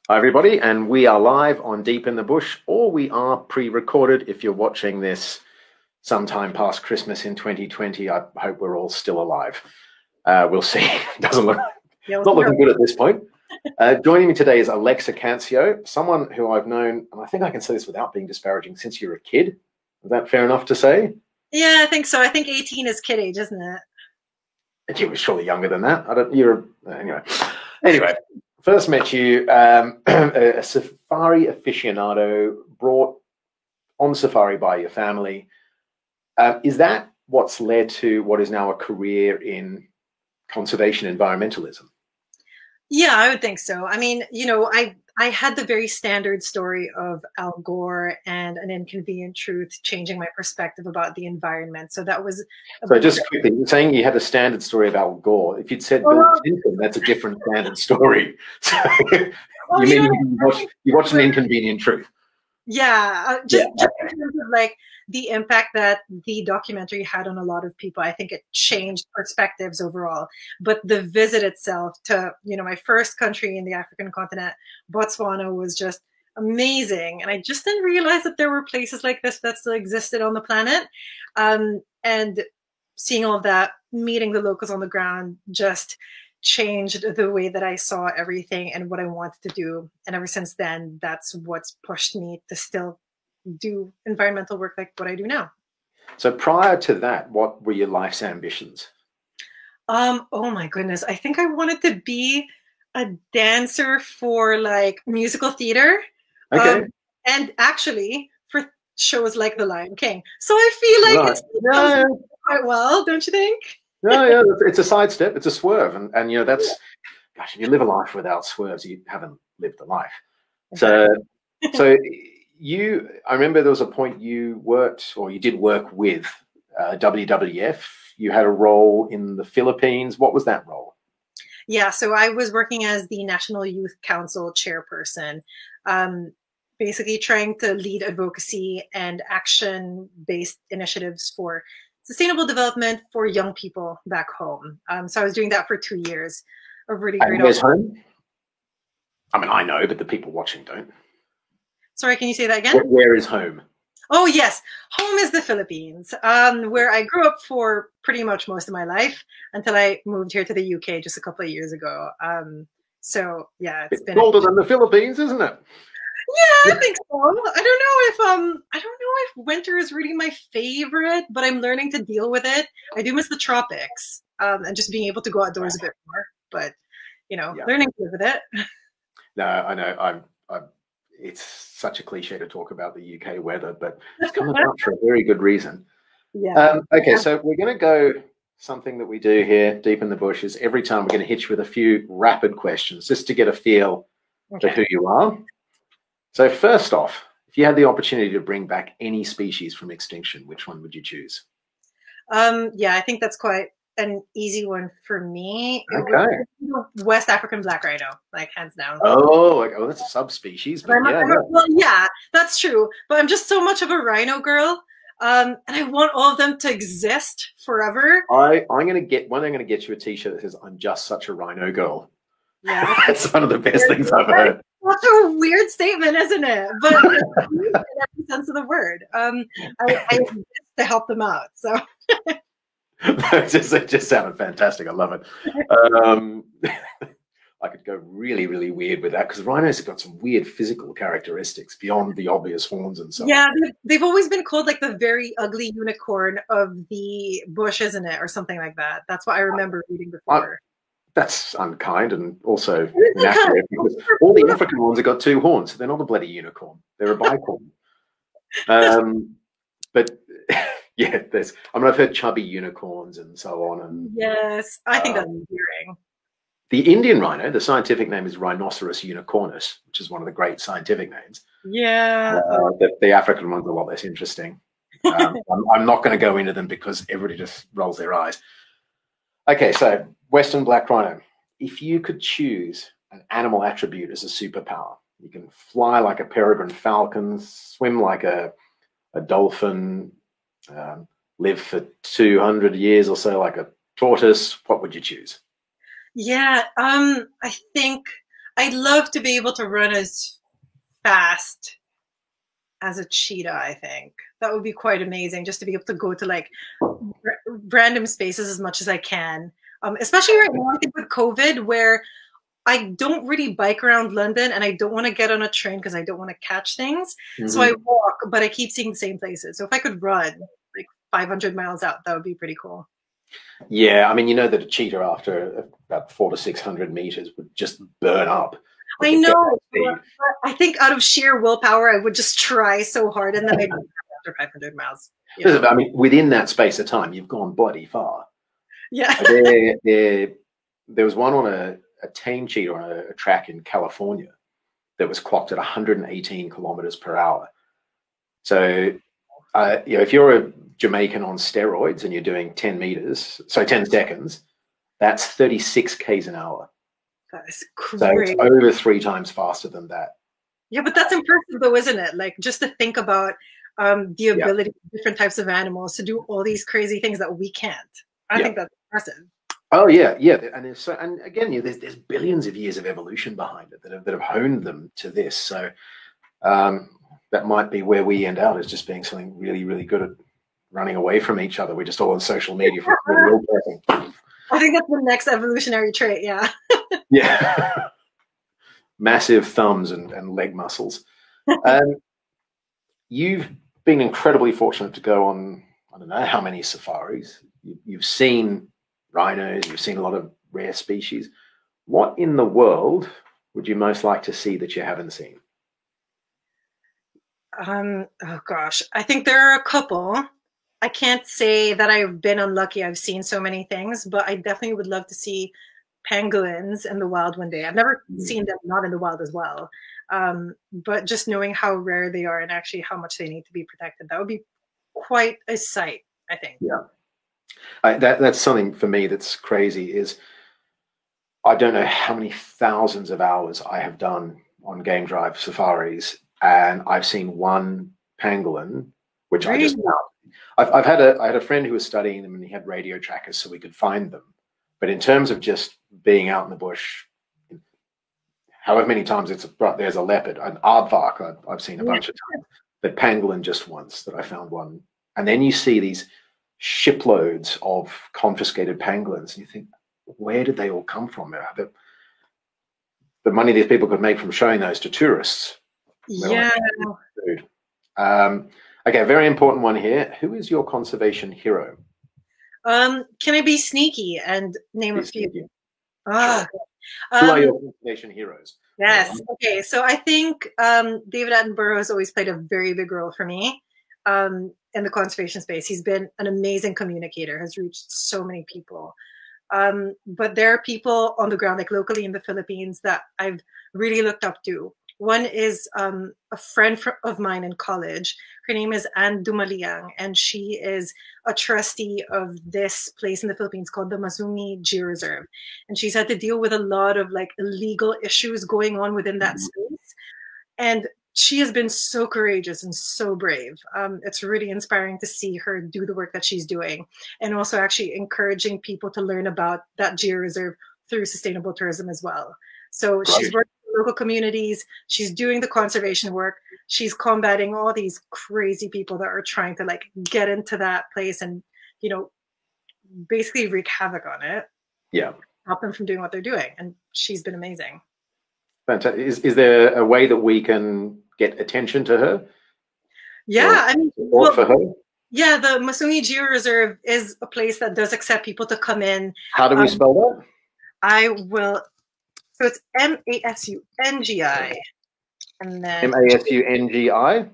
Hi, everybody, and we are live on Deep in the Bush, or we are pre-recorded if you're watching this sometime past Christmas in 2020. I hope we're all still alive. We'll see. Doesn't look Yeah, not looking good at this point. Joining me today is Alexa Cancio, someone who I've known, and I think I can say this without being disparaging, since you're a kid. Is that fair enough to say? yeah, I think so. I think 18 is kid age, isn't it? You were surely younger than that. I don't. You're anyway. Anyway, first met you a safari aficionado brought on safari by your family. Is that what's led to what is now a career in conservation environmentalism? Yeah, I would think so. I mean, I had the very standard story of Al Gore and An Inconvenient Truth changing my perspective about the environment. So that was a So bit. just quickly, you're saying you had a standard story of Al Gore. If you'd said Bill Well, Clinton, that's a different standard story. So well, you mean you watched An Inconvenient Truth? yeah, Yeah. just in terms of like the impact that the documentary had on a lot of people, I think it changed perspectives overall. But the visit itself to, my first country in the African continent, Botswana, was just amazing. And I just didn't realize that there were places like this that still existed on the planet. And seeing all of that, meeting the locals on the ground, just changed the way that I saw everything and what I wanted to do. And ever since then, that's what's pushed me to still do environmental work like what I do now. So prior to that, what were your life's ambitions? Oh my goodness. I think I wanted to be a dancer for like musical theater. Um, Okay. and actually for shows like The Lion King. So I feel like Right. it still comes Yeah, together quite well, don't you think? yeah. It's a sidestep. It's a swerve, and that's gosh. If you live a life without swerves, you haven't lived a life. So, Exactly. so I remember there was a point you worked, or you did work with WWF. You had a role in the Philippines. What was that role? Yeah, so I was working as the National Youth Council chairperson, um, basically trying to lead advocacy and action based initiatives for sustainable development for young people back home. So I was doing that for 2 years. A really great And where's opportunity. home? I mean, I know, but the people watching don't. Sorry, can you say that again? Where is home? Oh, yes. Home is the Philippines, where I grew up for pretty much most of my life until I moved here to the UK just a couple of years ago. So, yeah, it's It's been a colder than the Philippines, isn't it? Yeah, I think so. I don't know if winter is really my favorite, but I'm learning to deal with it. I do miss the tropics, and just being able to go outdoors a bit more, but Yeah. learning to live with it. No, I know. It's such a cliche to talk about the UK weather, but it's coming up for a very good reason. Yeah. Okay, so we're going to go something that we do here deep in the bush is every time we're going to hit you with a few rapid questions just to get a feel for Okay. who you are. So first off, if you had the opportunity to bring back any species from extinction, which one would you choose? Yeah, I think that's quite an easy one for me. It would Okay. be the West African black rhino, like hands down. Oh, that's a subspecies, But but yeah, yeah. well, yeah, that's true. But I'm just so much of a rhino girl, and I want all of them to exist forever. I'm going to get you a T-shirt that says "I'm just such a rhino girl." Yeah, That's one of the best things I've heard. that's a weird statement, isn't it? But it's in every sense of the word. I exist to help them out. So It just sounded fantastic. I love it. I could go really, really weird with that because rhinos have got some weird physical characteristics beyond the obvious horns and so yeah, on. they've always been called like the very ugly unicorn of the bush, isn't it, or something like that? That's what I remember reading before. That's unkind and also It is kind inaccurate because all the African ones have got two horns. So they're not a bloody unicorn. They're a bicorn. But yeah, I've heard chubby unicorns and so on. And Yes, I think that's um, endearing. the Indian rhino, the scientific name is Rhinoceros unicornus, which is one of the great scientific names. Yeah. The African ones are a lot less interesting. I'm not going to go into them because everybody just rolls their eyes. Okay, so Western black rhino. If you could choose an animal attribute as a superpower, you can fly like a peregrine falcon, swim like a dolphin, um, live for 200 years or so like a tortoise. What would you choose? Yeah, I think I'd love to be able to run as fast as a cheetah. I think that would be quite amazing, just to be able to go to like random spaces as much as I can. Especially right now, I think with COVID, where I don't really bike around London and I don't want to get on a train because I don't want to catch things. So I walk, but I keep seeing the same places. So if I could run like 500 miles out, that would be pretty cool. Yeah, I mean, you know that a cheetah after about 400 to 600 meters would just burn up. I know. I think out of sheer willpower, I would just try so hard, and then I'd after 500 miles. You know? I mean, within that space of time, you've gone bloody far. Yeah. There was one on a tame cheetah on a track in California that was clocked at 118 kilometers per hour. So, if you're a Jamaican on steroids and you're doing 10 meters, so 10 seconds, that's 36 Ks an hour. That is great. So it's over 3 times faster than that. Yeah, but that's impressive though, isn't it? Like, just to think about the ability of different types of animals to do all these crazy things that we can't. I think that's impressive. Oh yeah, and again, there's billions of years of evolution behind it that have honed them to this. So that might be where we end out, as just being something really, really good at running away from each other. We're just all on social media for the real person. I think that's the next evolutionary trait. Yeah. Yeah. Massive thumbs and leg muscles. You've been incredibly fortunate to go on, I don't know how many safaris. You've seen rhinos, you've seen a lot of rare species. What in the world would you most like to see that you haven't seen? Oh gosh, I think there are a couple. I can't say that I've been unlucky. I've seen so many things, but I definitely would love to see pangolins in the wild one day. I've never seen them not in the wild as well. But just knowing how rare they are and actually how much they need to be protected, that would be quite a sight, I think. Yeah. That's something for me that's crazy is I don't know how many thousands of hours I have done on game drive safaris, and I've seen one pangolin, which I just I had a friend who was studying them, and he had radio trackers so we could find them. But in terms of just being out in the bush, however many times there's a leopard, an aardvark I've seen a bunch of times, but pangolin just once that I found one. And then you see these shiploads of confiscated pangolins, and you think, where did they all come from? The money these people could make from showing those to tourists. Yeah. Okay, very important one here. Who is your conservation hero? Can I be sneaky and name a few? Who are your conservation heroes? Yes. Okay. So I think David Attenborough has always played a very big role for me in the conservation space. He's been an amazing communicator, has reached so many people. But there are people on the ground, like locally in the Philippines, that I've really looked up to. One is a friend of mine in college. Her name is Anne Dumaliang, and she is a trustee of this place in the Philippines called the Masungi Georeserve. And she's had to deal with a lot of like illegal issues going on within that space. And she has been so courageous and so brave. It's really inspiring to see her do the work that she's doing, and also actually encouraging people to learn about that georeserve through sustainable tourism as well. So she's working with local communities. She's doing the conservation work. She's combating all these crazy people that are trying to like get into that place and, you know, basically wreak havoc on it. Yeah. Stop them from doing what they're doing. And she's been amazing. Fantastic. Is there a way that we can get attention to her? Yeah, I mean, for her? Yeah, the Masungi Georeserve is a place that does accept people to come in. How do we spell that? I will. So it's Masungi, and then Masungi.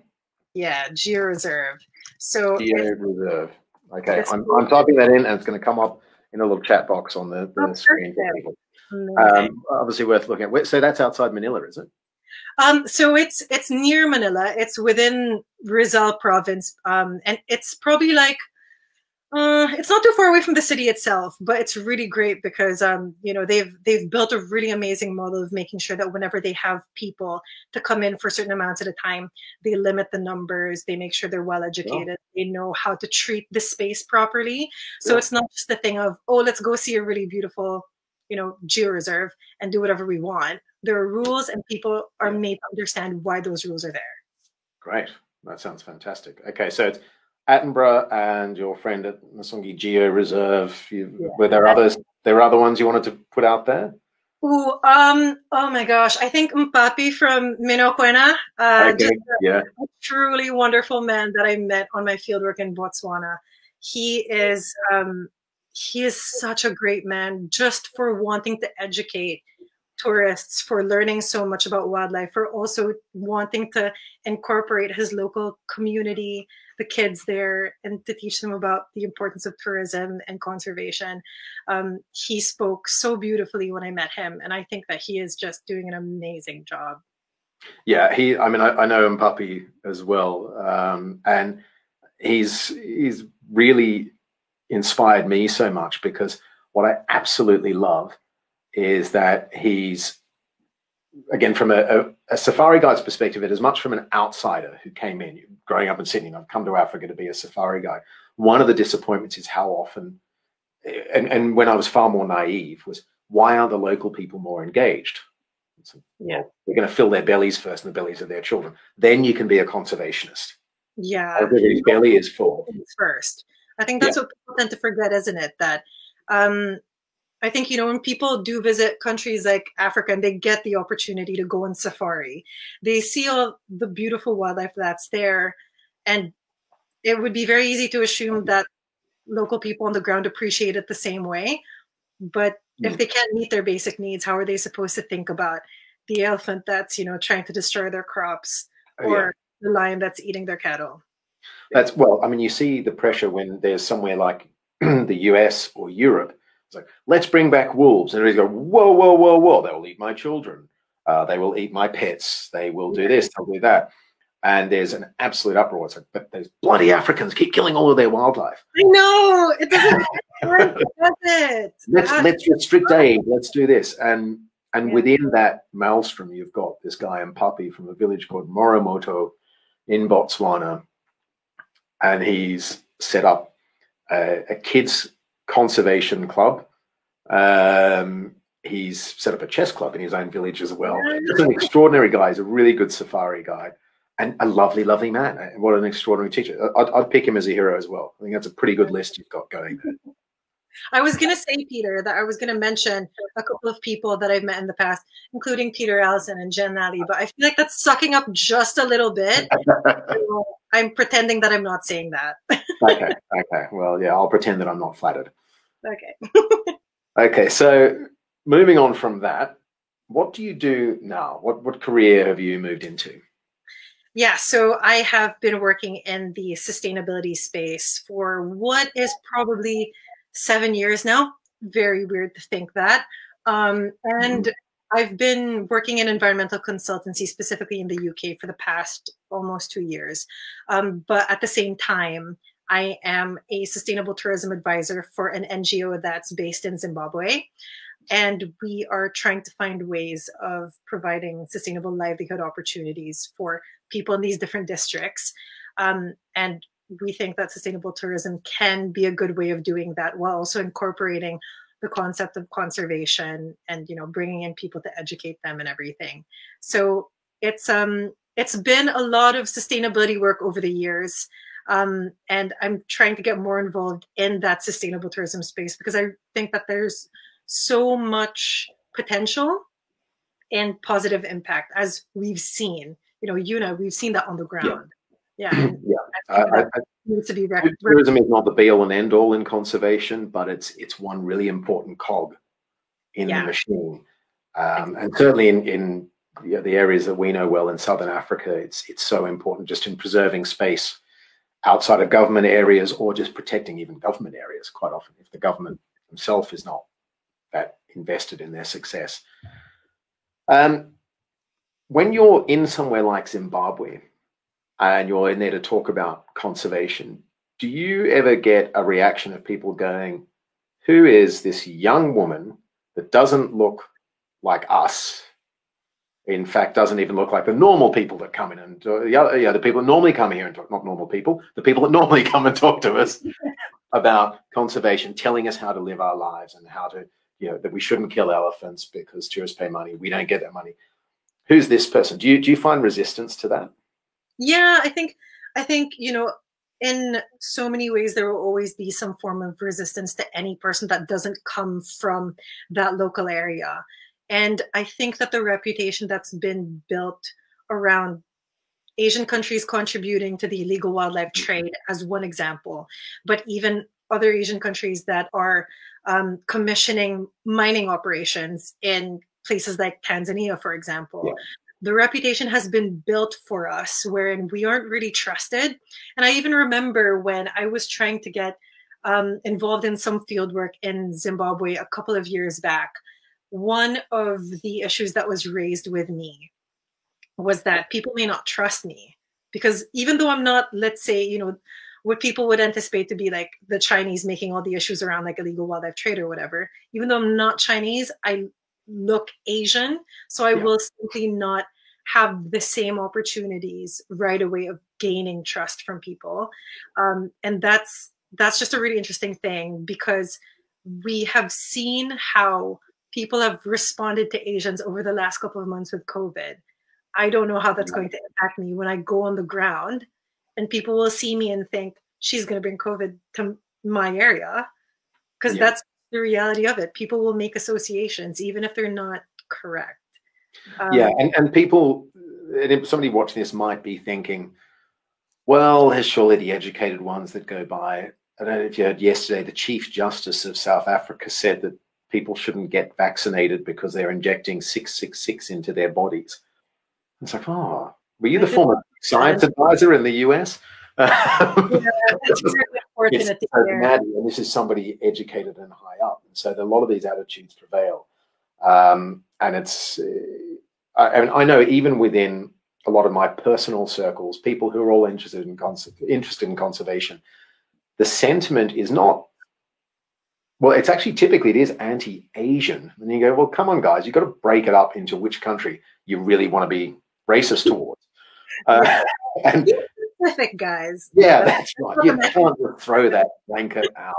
Yeah, Georeserve. So Georeserve. Okay, I'm typing that in, and it's going to come up in a little chat box on the screen. Obviously worth looking at. So that's outside Manila, is it? So it's near Manila. It's within Rizal province, and it's probably like it's not too far away from the city itself, but it's really great because you know, they've built a really amazing model of making sure that whenever they have people to come in for certain amounts at a time, they limit the numbers. They make sure they're well educated. They know how to treat the space properly. So it's not just the thing of, oh, let's go see a really beautiful, you know, georeserve and do whatever we want. There are rules, and people are made to understand why those rules are there. Great. That sounds fantastic. Okay, so it's Attenborough and your friend at Musungi Geo Reserve. Were there others? There were other ones you wanted to put out there? Ooh, oh my gosh. I think Mpapi from Minokwena, Okay, just yeah. a truly wonderful man that I met on my fieldwork in Botswana. He is, he is such a great man just for wanting to educate tourists, for learning so much about wildlife, for also wanting to incorporate his local community, the kids there, and to teach them about the importance of tourism and conservation. He spoke so beautifully when I met him, and I think that he is just doing an amazing job. Yeah, I mean, I know Mpapi as well, and he's really inspired me so much, because what I absolutely love is that he's, again, from a safari guide's perspective, it is much from an outsider who came in, growing up in Sydney, I've come to Africa to be a safari guide. One of the disappointments is how often, and when I was far more naive, was why aren't the local people more engaged? So, Yeah, they're going to fill their bellies first, and the bellies of their children. Then you can be a conservationist. yeah. Everybody's belly is full. First, I think that's what people tend to forget, isn't it? That I think, when people do visit countries like Africa and they get the opportunity to go on safari, they see all the beautiful wildlife that's there. And it would be very easy to assume that local people on the ground appreciate it the same way. But if they can't meet their basic needs, how are they supposed to think about the elephant that's, trying to destroy their crops, or the lion that's eating their cattle? That's, well, I mean, you see the pressure when there's somewhere like the US or Europe. It's like, let's bring back wolves. And everybody's go, whoa, whoa, whoa, whoa. They will eat my children. They will eat my pets. They will do this, they'll do that. And there's an absolute uproar. It's like, but those bloody Africans keep killing all of their wildlife. I know. It doesn't work, does it? Let's restrict aid. Let's do this. And within that maelstrom, you've got this guy Mpapi from a village called Moromoto in Botswana. And he's set up a kids conservation club. He's set up a chess club in his own village as well. He's an extraordinary guy. He's a really good safari guide, and a lovely, lovely man. What an extraordinary teacher. I'd pick him as a hero as well. I think that's a pretty good list you've got going there. I was going to say, Peter, that I was going to mention a couple of people that I've met in the past, including Peter Allison and Jen Nally, but I feel like that's sucking up just a little bit. So I'm pretending that I'm not saying that. Okay. Well, yeah, I'll pretend that I'm not flattered. Okay. Okay, so moving on from that, what do you do now? What career have you moved into? Yeah, so I have been working in the sustainability space for what is probably 7 years now. Very weird to think that. And I've been working in environmental consultancy, specifically in the UK, for the past almost 2 years. But at the same time, I am a sustainable tourism advisor for an NGO that's based in Zimbabwe. And we are trying to find ways of providing sustainable livelihood opportunities for people in these different districts. And we think that sustainable tourism can be a good way of doing that, while also incorporating the concept of conservation and, bringing in people to educate them and everything. So it's been a lot of sustainability work over the years. And I'm trying to get more involved in that sustainable tourism space, because I think that there's so much potential and positive impact, as we've seen. Yuna, we've seen that on the ground. Yeah. Needs to be tourism is not the be all and end all in conservation, but it's one really important cog in the machine. And certainly in the areas that we know well in Southern Africa, it's so important just in preserving space outside of government areas, or just protecting even government areas quite often, if the government themselves is not that invested in their success. When you're in somewhere like Zimbabwe and you're in there to talk about conservation, do you ever get a reaction of people going, who is this young woman that doesn't look like us? In fact, doesn't even look like the normal people that come in and the people that normally come here and talk, not normal people, the people that normally come and talk to us about conservation, telling us how to live our lives and how to, that we shouldn't kill elephants because tourists pay money. We don't get that money. Who's this person? Do you find resistance to that? Yeah, I think, in so many ways there will always be some form of resistance to any person that doesn't come from that local area. And I think that the reputation that's been built around Asian countries contributing to the illegal wildlife trade as one example, but even other Asian countries that are commissioning mining operations in places like Tanzania, for example. Yeah. The reputation has been built for us wherein we aren't really trusted. And I even remember when I was trying to get involved in some field work in Zimbabwe a couple of years back, one of the issues that was raised with me was that people may not trust me because even though I'm not, let's say, what people would anticipate to be like the Chinese making all the issues around like illegal wildlife trade or whatever, even though I'm not Chinese, I look Asian. So I will simply not have the same opportunities right away of gaining trust from people. And that's just a really interesting thing because we have seen how people have responded to Asians over the last couple of months with COVID. I don't know how that's going to impact me when I go on the ground and people will see me and think she's going to bring COVID to my area because that's the reality of it. People will make associations even if they're not correct. And people, somebody watching this might be thinking, well, there's surely the educated ones that go by. I don't know if you heard yesterday, the Chief Justice of South Africa said that people shouldn't get vaccinated because they're injecting 666 into their bodies. It's like, oh, were you the former science advisor in the US? It's so mad, and this is somebody educated and high up. And so a lot of these attitudes prevail. And it's, I know even within a lot of my personal circles, people who are all interested in conservation, the sentiment is not, well, it's actually typically it is anti-Asian. And you go, well, come on, guys, you've got to break it up into which country you really want to be racist towards. And specific, guys. Yeah, that's right. You can't throw that blanket out.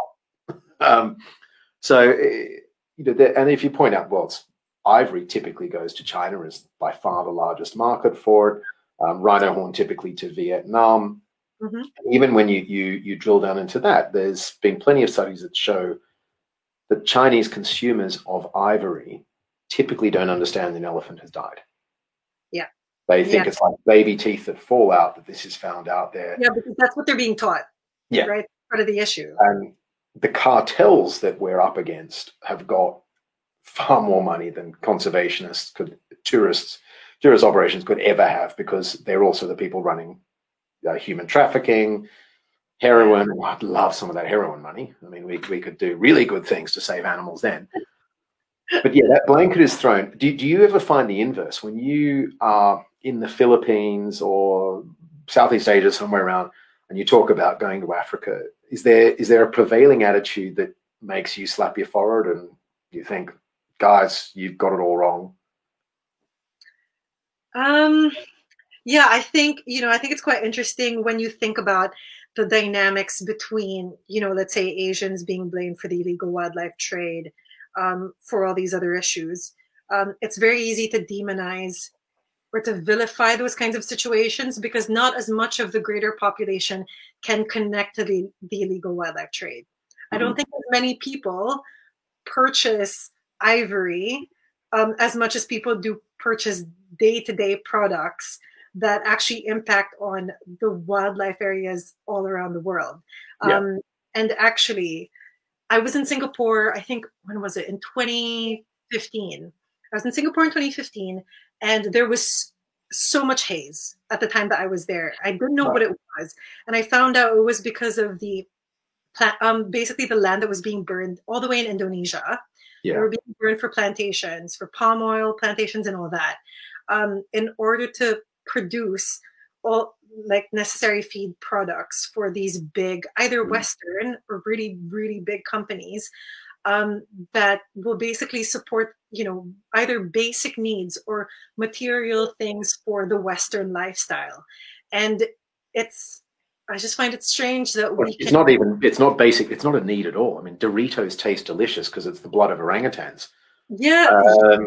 And if you point out, well, ivory typically goes to China as by far the largest market for it. Rhino horn typically to Vietnam. Mm-hmm. Even when you drill down into that, there's been plenty of studies that show that Chinese consumers of ivory typically don't understand an elephant has died. Yeah. They think it's like baby teeth that fall out, that this is found out there. Yeah, because that's what they're being taught. Yeah. Right? Part of the issue. And the cartels that we're up against have got far more money than conservationists tourist operations could ever have, because they're also the people running human trafficking, heroin. Oh, I'd love some of that heroin money. I mean, we could do really good things to save animals then. But yeah, that blanket is thrown. Do you ever find the inverse when you are in the Philippines or Southeast Asia, somewhere around, and you talk about going to Africa? Is there a prevailing attitude that makes you slap your forehead and you think, guys, you've got it all wrong? Yeah, I think it's quite interesting when you think about the dynamics between, let's say Asians being blamed for the illegal wildlife trade, for all these other issues. It's very easy to demonize or to vilify those kinds of situations because not as much of the greater population can connect to the illegal wildlife trade. Mm-hmm. I don't think as many people purchase ivory as much as people do purchase day-to-day products that actually impact on the wildlife areas all around the world. Yeah. And actually, I was in Singapore, I think, when was it? In 2015. I was in Singapore in 2015, and there was so much haze at the time that I was there. I didn't know what it was. And I found out it was because of basically the land that was being burned all the way in Indonesia. Yeah. They were being burned for plantations, for palm oil plantations and all that, in order to produce all like necessary feed products for these big, either Western or really, really big companies that will basically support, either basic needs or material things for the Western lifestyle. And it's I just find it strange that Well, we it's can. not even, it's not basic, it's not a need at all. I mean, Doritos taste delicious because it's the blood of orangutans. Yeah, yeah,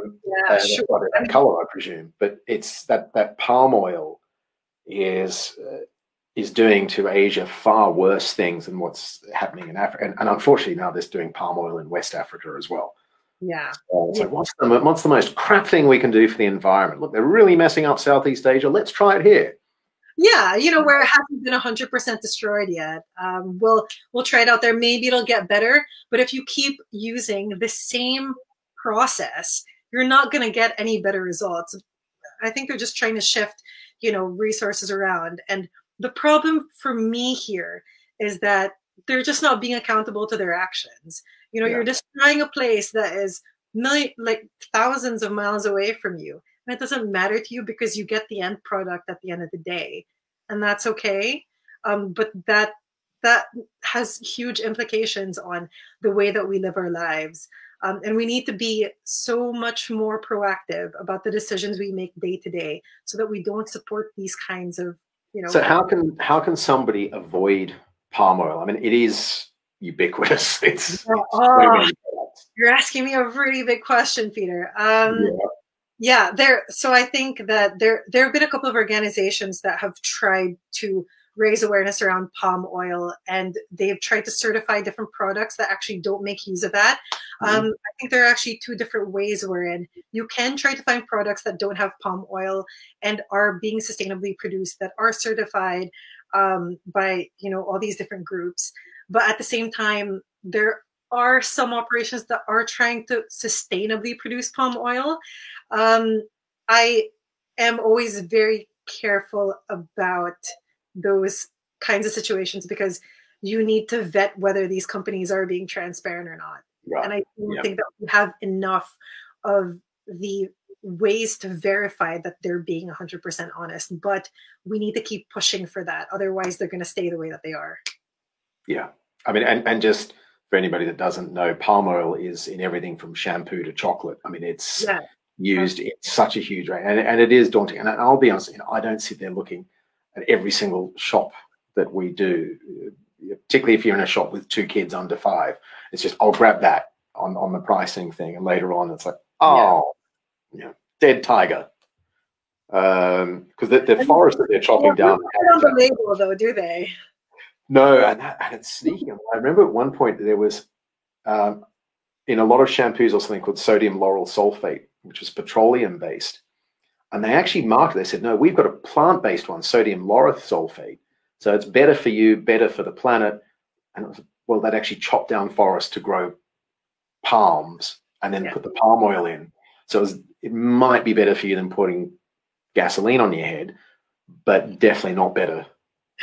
That's sure. why they're that color, I presume. But it's that palm oil is doing to Asia far worse things than what's happening in Africa. And unfortunately, now they're doing palm oil in West Africa as well. Yeah. It's Yeah. like, what's the most crap thing we can do for the environment? Look, they're really messing up Southeast Asia. Let's try it here. Yeah, where it hasn't been 100% destroyed yet. We'll try it out there. Maybe it'll get better. But if you keep using the same process, you're not going to get any better results. I think they're just trying to shift, resources around. And the problem for me here is that they're just not being accountable to their actions. Yeah. You're destroying a place that is like thousands of miles away from you. And it doesn't matter to you because you get the end product at the end of the day. And that's okay. But that has huge implications on the way that we live our lives. And we need to be so much more proactive about the decisions we make day to day so that we don't support these kinds of, So how can somebody avoid palm oil? I mean, it is ubiquitous. It's so many products. You're asking me a really big question, Peter. Yeah. Yeah, so I think that there have been a couple of organizations that have tried to raise awareness around palm oil, and they've tried to certify different products that actually don't make use of that. I think there are actually two different ways wherein you can try to find products that don't have palm oil and are being sustainably produced, that are certified by all these different groups. But at the same time, there are some operations that are trying to sustainably produce palm oil. I am always very careful about those kinds of situations because you need to vet whether these companies are being transparent or not. Right. And I don't Yeah. think that we have enough of the ways to verify that they're being 100% honest, but we need to keep pushing for that. Otherwise, they're going to stay the way that they are. Yeah. I mean, and just for anybody that doesn't know, palm oil is in everything from shampoo to chocolate. I mean, it's used in such a huge range, and it is daunting. And I'll be honest, I don't sit there looking at every single shop that we do, particularly if you're in a shop with two kids under 5. It's just, I'll grab that on the pricing thing, and later on it's like, dead tiger. Because the forest that they're chopping down. They don't put on the label, though, do they? No, and it's sneaky. I remember at one point there was, in a lot of shampoos, or something called sodium lauryl sulfate, which was petroleum based. And they actually marked it. They said, no, we've got a plant-based one, sodium lauryl sulfate. So it's better for you, better for the planet. And it was, well, they'd actually chop down forests to grow palms and then put the palm oil in. So it might be better for you than putting gasoline on your head, but definitely not better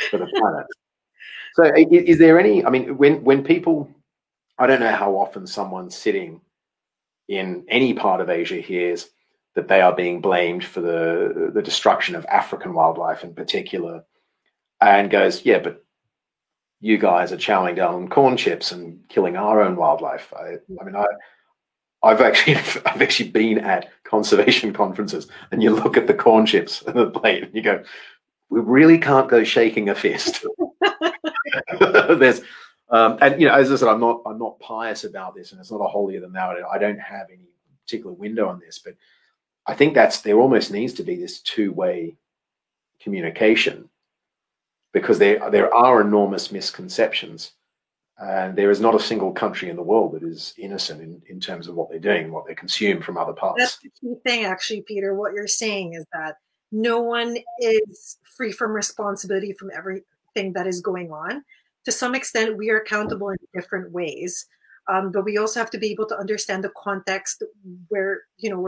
for the planet. So is there any, I mean, when people, I don't know how often someone sitting in any part of Asia hears that they are being blamed for the destruction of African wildlife in particular, and goes, yeah, but you guys are chowing down on corn chips and killing our own wildlife. I mean, I've actually been at conservation conferences, and you look at the corn chips and the plate, and you go, we really can't go shaking a fist. There's, and as I said, I'm not pious about this, and it's not a holier than thou. I don't have any particular window on this, but I think there almost needs to be this two-way communication, because there are enormous misconceptions, and there is not a single country in the world that is innocent in terms of what they're doing, what they consume from other parts. That's the key thing, actually, Peter. What you're saying is that no one is free from responsibility from everything that is going on. To some extent, we are accountable in different ways, but we also have to be able to understand the context where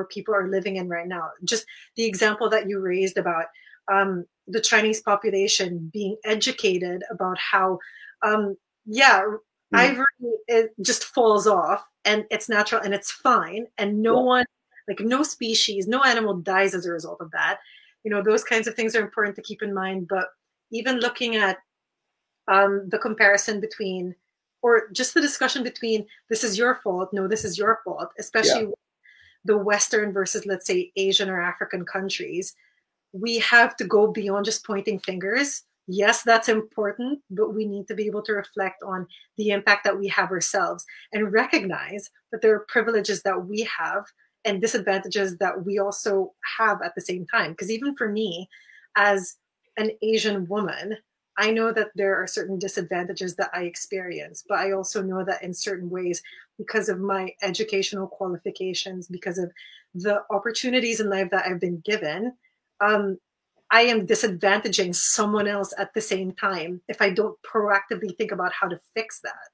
people are living in right now. Just the example that you raised about the Chinese population being educated about how, ivory, it just falls off and it's natural and it's fine, and no one, like no species, no animal dies as a result of that. Those kinds of things are important to keep in mind. But even looking at the comparison between, or just the discussion between, this is your fault, no, this is your fault, especially the Western versus, let's say, Asian or African countries, we have to go beyond just pointing fingers Yes, that's important, but we need to be able to reflect on the impact that we have ourselves and recognize that there are privileges that we have and disadvantages that we also have at the same time. Because even for me, as an Asian woman, I know that there are certain disadvantages that I experience, but I also know that in certain ways, because of my educational qualifications, because of the opportunities in life that I've been given, um, I am disadvantaging someone else at the same time if I don't proactively think about how to fix that.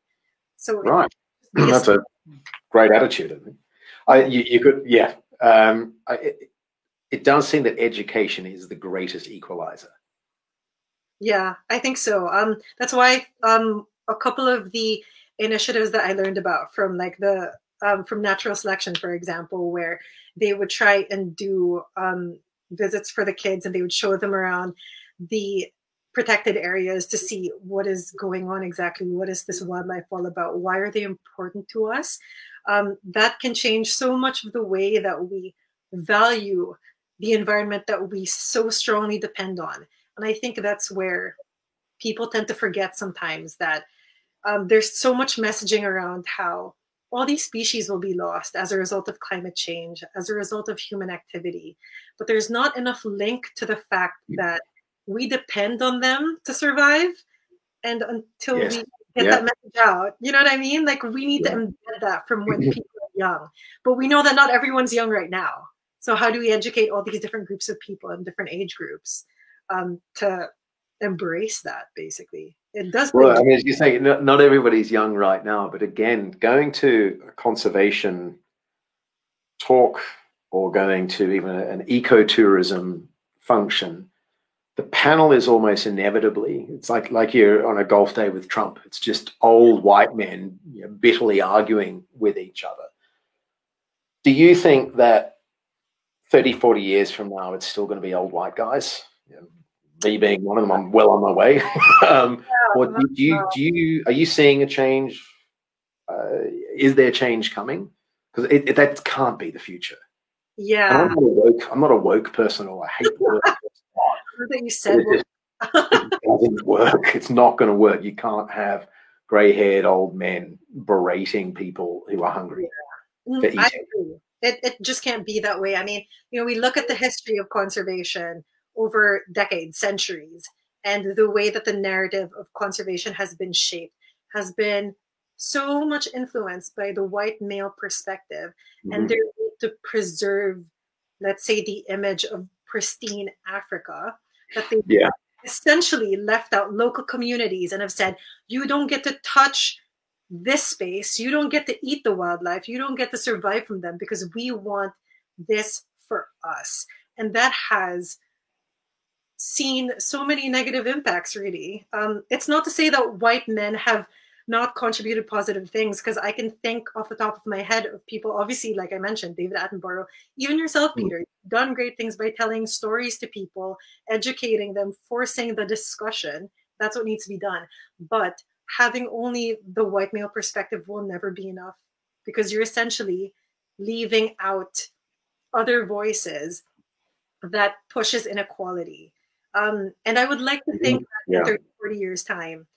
So it Right. be a That's a great attitude. I think. You could, yeah. It does seem that education is the greatest equalizer. Yeah, I think so. That's why a couple of the initiatives that I learned about from like the from natural selection, for example, where they would try and do visits for the kids and they would show them around the protected areas to see what is going on exactly. What is this wildlife all about? Why are they important to us? That can change so much of the way that we value the environment that we so strongly depend on. And I think that's where people tend to forget sometimes that there's so much messaging around how all these species will be lost as a result of climate change, as a result of human activity. But there's not enough link to the fact that we depend on them to survive. And until Yes. we get Yeah. that message out, you know what I mean? Like we need to Yeah. embed that from when people are young. But we know that not everyone's young right now. So how do we educate all these different groups of people and different age groups to embrace that? Basically, it does Well, bring I mean, as you say, not everybody's young right now, but again, going to a conservation talk or going to even an ecotourism function, the panel is almost inevitably, it's like you're on a golf day with Trump. It's just old white men, bitterly arguing with each other. Do you think that 30, 40 years from now, it's still going to be old white guys? Me being one of them, I'm well on my way. Or are you seeing a change? Is there change coming? Because that can't be the future. And yeah. I'm not a woke person, or I hate the word. That you But said, well, it doesn't work. It's not going to work. You can't have grey-haired old men berating people who are hungry for I eating. agree. It just can't be that way. I mean, we look at the history of conservation over decades, centuries, and the way that the narrative of conservation has been shaped has been so much influenced by the white male perspective and Mm-hmm. their need to preserve, let's say, the image of pristine Africa, that they Yeah, essentially left out local communities and have said, you don't get to touch this space. You don't get to eat the wildlife. You don't get to survive from them because we want this for us. And that has seen so many negative impacts, really. It's not to say that white men have not contributed positive things, because I can think off the top of my head of people, obviously, like I mentioned, David Attenborough, even yourself, Peter, you've done great things by telling stories to people, educating them, forcing the discussion. That's what needs to be done. But having only the white male perspective will never be enough, because you're essentially leaving out other voices that pushes inequality. And I would like to think mm-hmm. that in Yeah, 30, 40 years' time,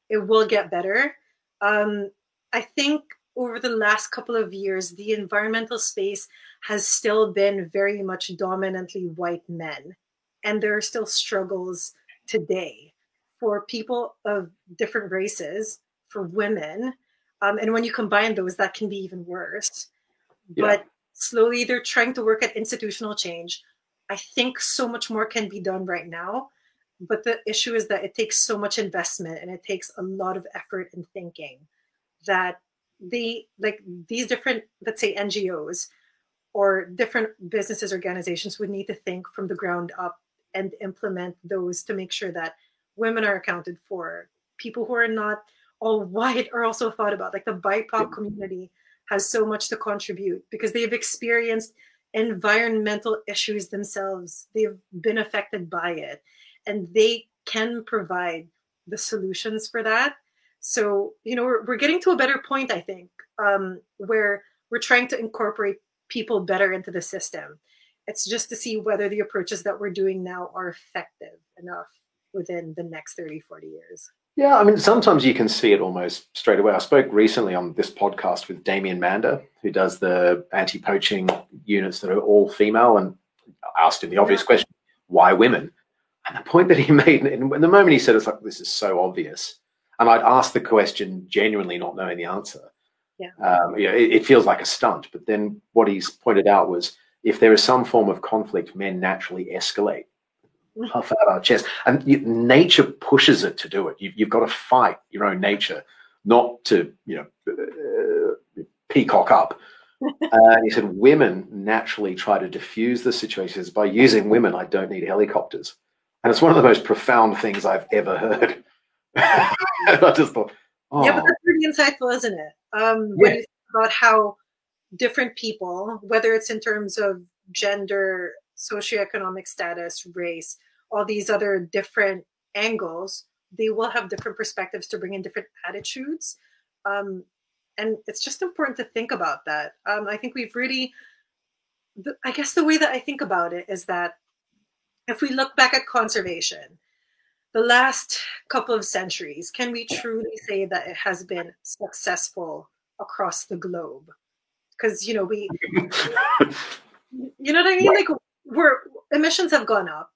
it will get better. Um, I think over the last couple of years, the environmental space has still been very much dominantly white men. And there are still struggles today for people of different races, for women. And when you combine those, that can be even worse. yeah. But slowly they're trying to work at institutional change. I think so much more can be done right now, but the issue is that it takes so much investment and it takes a lot of effort and thinking that these different, let's say, NGOs or different businesses, organizations would need to think from the ground up and implement those to make sure that women are accounted for. People who are not all white are also thought about. Like the BIPOC community has so much to contribute because they've experienced environmental issues themselves. They've been affected by it, and they can provide the solutions for that. So, we're getting to a better point, I think, where we're trying to incorporate people better into the system. It's just to see whether the approaches that we're doing now are effective enough. within the next 30, 40 years. Yeah, I mean, sometimes you can see it almost straight away. I spoke recently on this podcast with Damien Mander, who does the anti-poaching units that are all female, and I asked him the obvious question, why women? And the point that he made, and the moment he said, it's like, this is so obvious. And I'd asked the question genuinely not knowing the answer. Yeah. It feels like a stunt. But then what he's pointed out was, if there is some form of conflict, men naturally escalate, puff out our chest. And nature pushes it to do it. You've got to fight your own nature, not to, peacock up. He said, women naturally try to diffuse the situations. By using women, I don't need helicopters. And it's one of the most profound things I've ever heard. I just thought, oh. Yeah, but that's pretty insightful, isn't it? When you think about how different people, whether it's in terms of gender, socioeconomic status, race, all these other different angles, they will have different perspectives to bring in different attitudes. And it's just important to think about that. I think we've really, I guess the way that I think about it is that if we look back at conservation, the last couple of centuries, can we truly say that it has been successful across the globe? Because, you know what I mean? Like, emissions have gone up.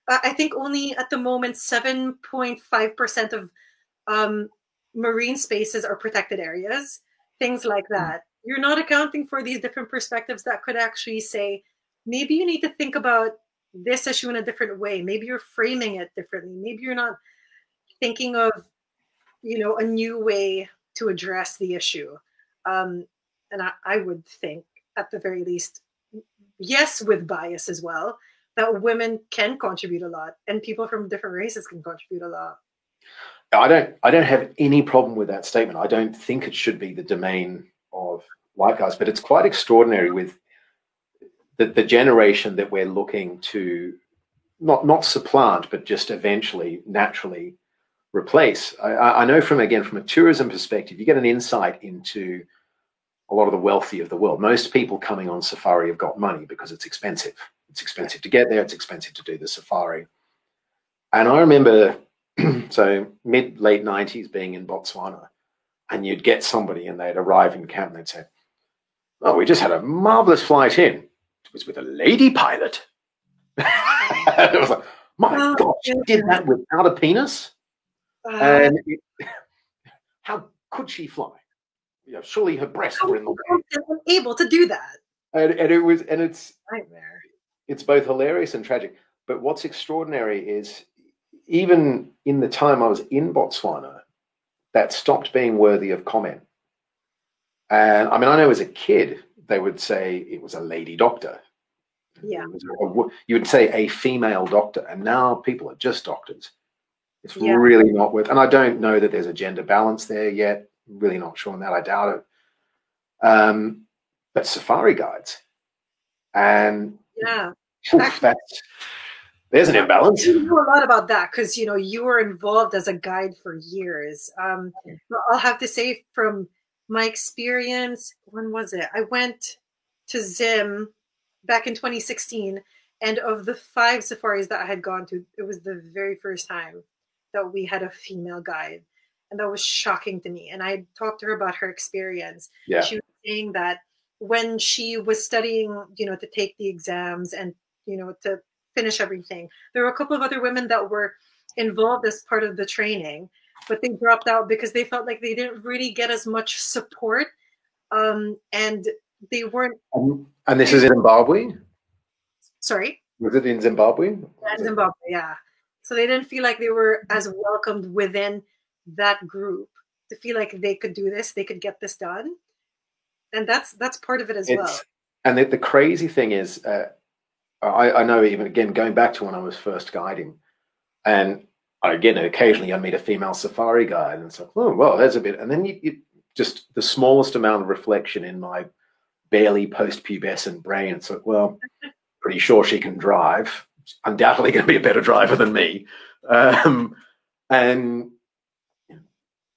I think only at the moment 7.5% of marine spaces are protected areas, things like that. You're not accounting for these different perspectives that could actually say, maybe you need to think about this issue in a different way. Maybe you're framing it differently. Maybe you're not thinking of, a new way to address the issue. And I would think, at the very least, yes, with bias as well, that women can contribute a lot, and people from different races can contribute a lot. I don't have any problem with that statement. I don't think it should be the domain of white guys, but it's quite extraordinary with the generation that we're looking to not supplant, but just eventually naturally replace. I know from a tourism perspective, you get an insight into a lot of the wealthy of the world. Most people coming on safari have got money because it's expensive. It's expensive to get there. It's expensive to do the safari. And I remember, so late 90s being in Botswana, and you'd get somebody and they'd arrive in camp and they'd say, oh, we just had a marvelous flight in. It was with a lady pilot. It was like, my God, she did that without a penis? And how could she fly? Surely her breasts were in the way. Able to do that. And it's nightmare. It's both hilarious and tragic. But what's extraordinary is, even in the time I was in Botswana, that stopped being worthy of comment. And I mean, I know as a kid, they would say it was a lady doctor. Yeah. You would say a female doctor, and now people are just doctors. It's really not worth, and I don't know that there's a gender balance there yet. I'm really not sure on that. I doubt it. But safari guides, and there's an imbalance. You know a lot about that because you were involved as a guide for years. I'll have to say, from my experience, when was it? I went to Zim back in 2016, and of the 5 safaris that I had gone to, it was the very first time that we had a female guide, and that was shocking to me. And I talked to her about her experience. Yeah. She was saying that when she was studying, to take the exams and to finish everything, there were a couple of other women that were involved as part of the training, but they dropped out because they felt like they didn't really get as much support, and they weren't. And this is in Zimbabwe? Sorry? Was it in Zimbabwe? Yeah, in Zimbabwe, yeah. So they didn't feel like they were as welcomed within that group to feel like they could do this, they could get this done. And that's part of it as well. And the crazy thing is, I know, even again, going back to when I was first guiding, and again, occasionally I meet a female safari guide, and it's like, oh, well, there's a bit. And then you just the smallest amount of reflection in my barely post-pubescent brain. It's like, well, pretty sure she can drive. Undoubtedly going to be a better driver than me. And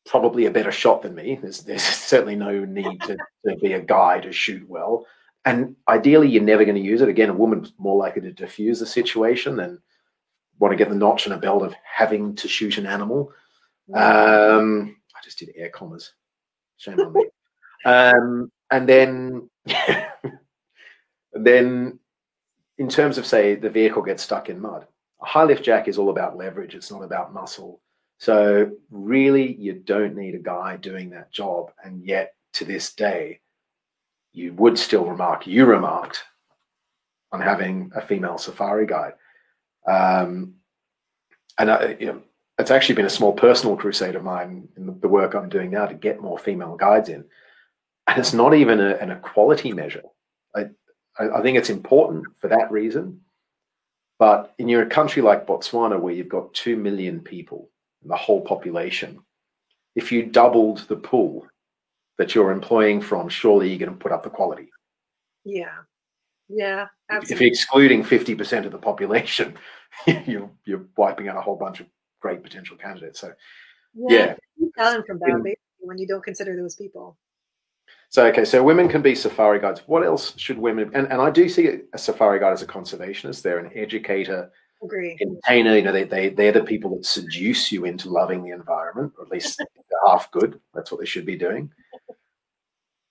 probably a better shot than me. There's certainly no need to be a guy to shoot well. And ideally, you're never going to use it. Again, a woman's more likely to diffuse the situation than want to get the notch and a belt of having to shoot an animal. I just did air commas. Shame on me. And then, and then in terms of, say, the vehicle gets stuck in mud, a high lift jack is all about leverage. It's not about muscle. So really, you don't need a guy doing that job. And yet, to this day, you would still remarked on having a female safari guide. And it's actually been a small personal crusade of mine in the work I'm doing now to get more female guides in. And it's not even an equality measure. I think it's important for that reason. But in a country like Botswana, where you've got 2 million people, the whole population, if you doubled the pool that you're employing from, surely you're going to put up the quality. Yeah, absolutely. If you're excluding 50% of the population, you're wiping out a whole bunch of great potential candidates. So, yeah. Talent from that, basically, when you don't consider those people. So, okay, so women can be safari guides. What else should women? And I do see a safari guide as a conservationist. They're an educator, Agree. Entertainer. They're the people that seduce you into loving the environment, or at least they're half good. That's what they should be doing.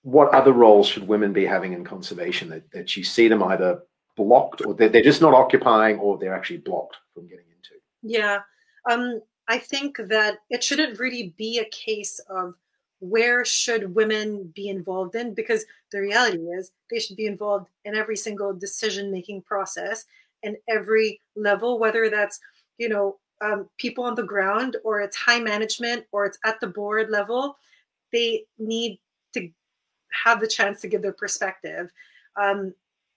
What other roles should women be having in conservation that you see them either blocked, or they're just not occupying, or they're actually blocked from getting into? Yeah, I think that it shouldn't really be a case of where should women be involved in, because the reality is they should be involved in every single decision-making process and every level, whether that's, people on the ground, or it's high management, or it's at the board level. They need to have the chance to give their perspective.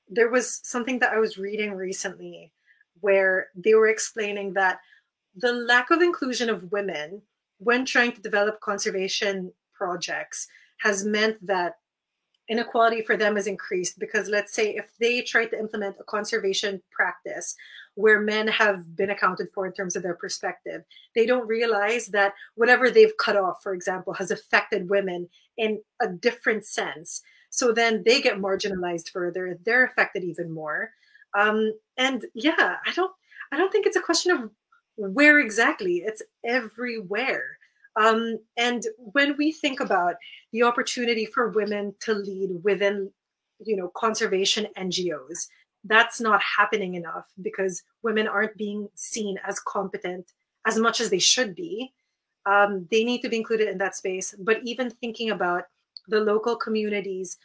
There was something that I was reading recently where they were explaining that the lack of inclusion of women when trying to develop conservation projects has meant that inequality for them is increased, because let's say if they try to implement a conservation practice where men have been accounted for in terms of their perspective, they don't realize that whatever they've cut off, for example, has affected women in a different sense. So then they get marginalized further. They're affected even more. And yeah, I don't think it's a question of where exactly. It's everywhere. And when we think about the opportunity for women to lead within, conservation NGOs, that's not happening enough because women aren't being seen as competent as much as they should be. They need to be included in that space. But even thinking about the local communities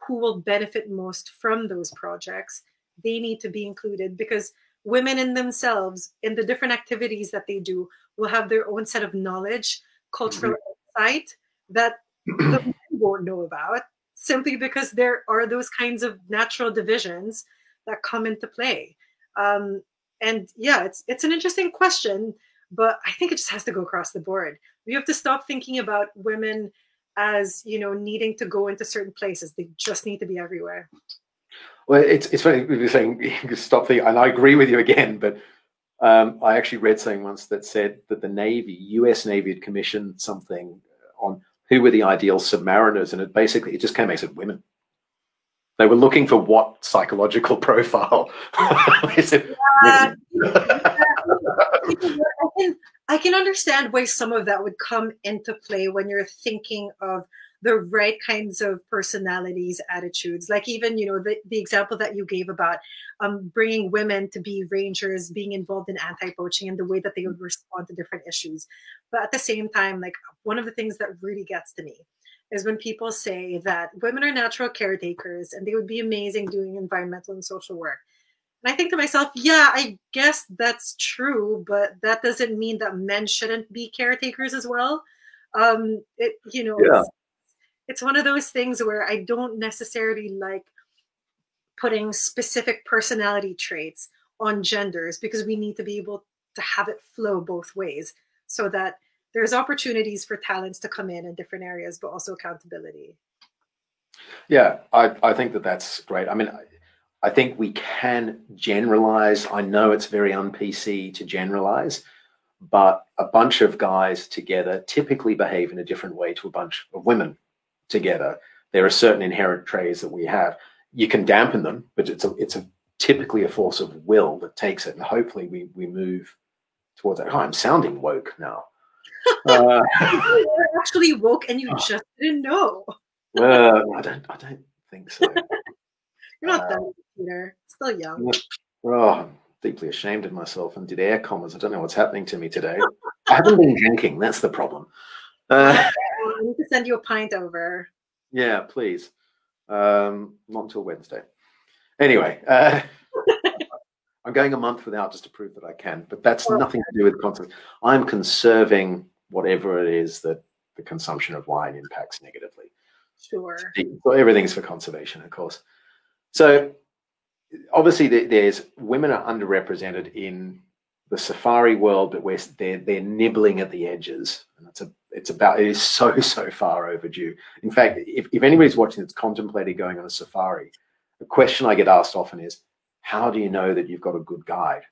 who will benefit most from those projects, they need to be included, because women in themselves, in the different activities that they do, will have their own set of knowledge, cultural insight that the men won't know about, simply because there are those kinds of natural divisions that come into play. And yeah, it's an interesting question, but I think it just has to go across the board. We have to stop thinking about women as, needing to go into certain places. They just need to be everywhere. Well, it's funny you're saying stop thinking, and I agree with you again, but I actually read something once that said that the Navy, US Navy, had commissioned something on who were the ideal submariners, and it just came out and said women. They were looking for what psychological profile. I can understand why some of that would come into play when you're thinking of the right kinds of personalities, attitudes, like even, the example that you gave about bringing women to be rangers, being involved in anti-poaching and the way that they would respond to different issues. But at the same time, like, one of the things that really gets to me is when people say that women are natural caretakers and they would be amazing doing environmental and social work. And I think to myself, yeah, I guess that's true, but that doesn't mean that men shouldn't be caretakers as well. It's one of those things where I don't necessarily like putting specific personality traits on genders, because we need to be able to have it flow both ways so that there's opportunities for talents to come in different areas, but also accountability. Yeah, I think that's great. I mean, I think we can generalize. I know it's very un-PC to generalize, but a bunch of guys together typically behave in a different way to a bunch of women together. There are certain inherent traits that we have. You can dampen them, but it's a typically a force of will that takes it, and hopefully we move towards that. Oh, I'm sounding woke now. You're actually woke, and you just didn't know. I don't think so. You're not that old, Peter. Still young. Oh, I'm deeply ashamed of myself and did air commas. I don't know what's happening to me today. I haven't been drinking. That's the problem. I need to send you a pint over. Yeah, please. Not until Wednesday. Anyway, I'm going a month without just to prove that I can, but that's nothing to do with consumption. I'm conserving whatever it is that the consumption of wine impacts negatively. Sure. So everything's for conservation, of course. So obviously there's women are underrepresented in the safari world, but where they're nibbling at the edges, and it is so far overdue. In fact, if anybody's watching that's contemplating going on a safari, the question I get asked often is, how do you know that you've got a good guide?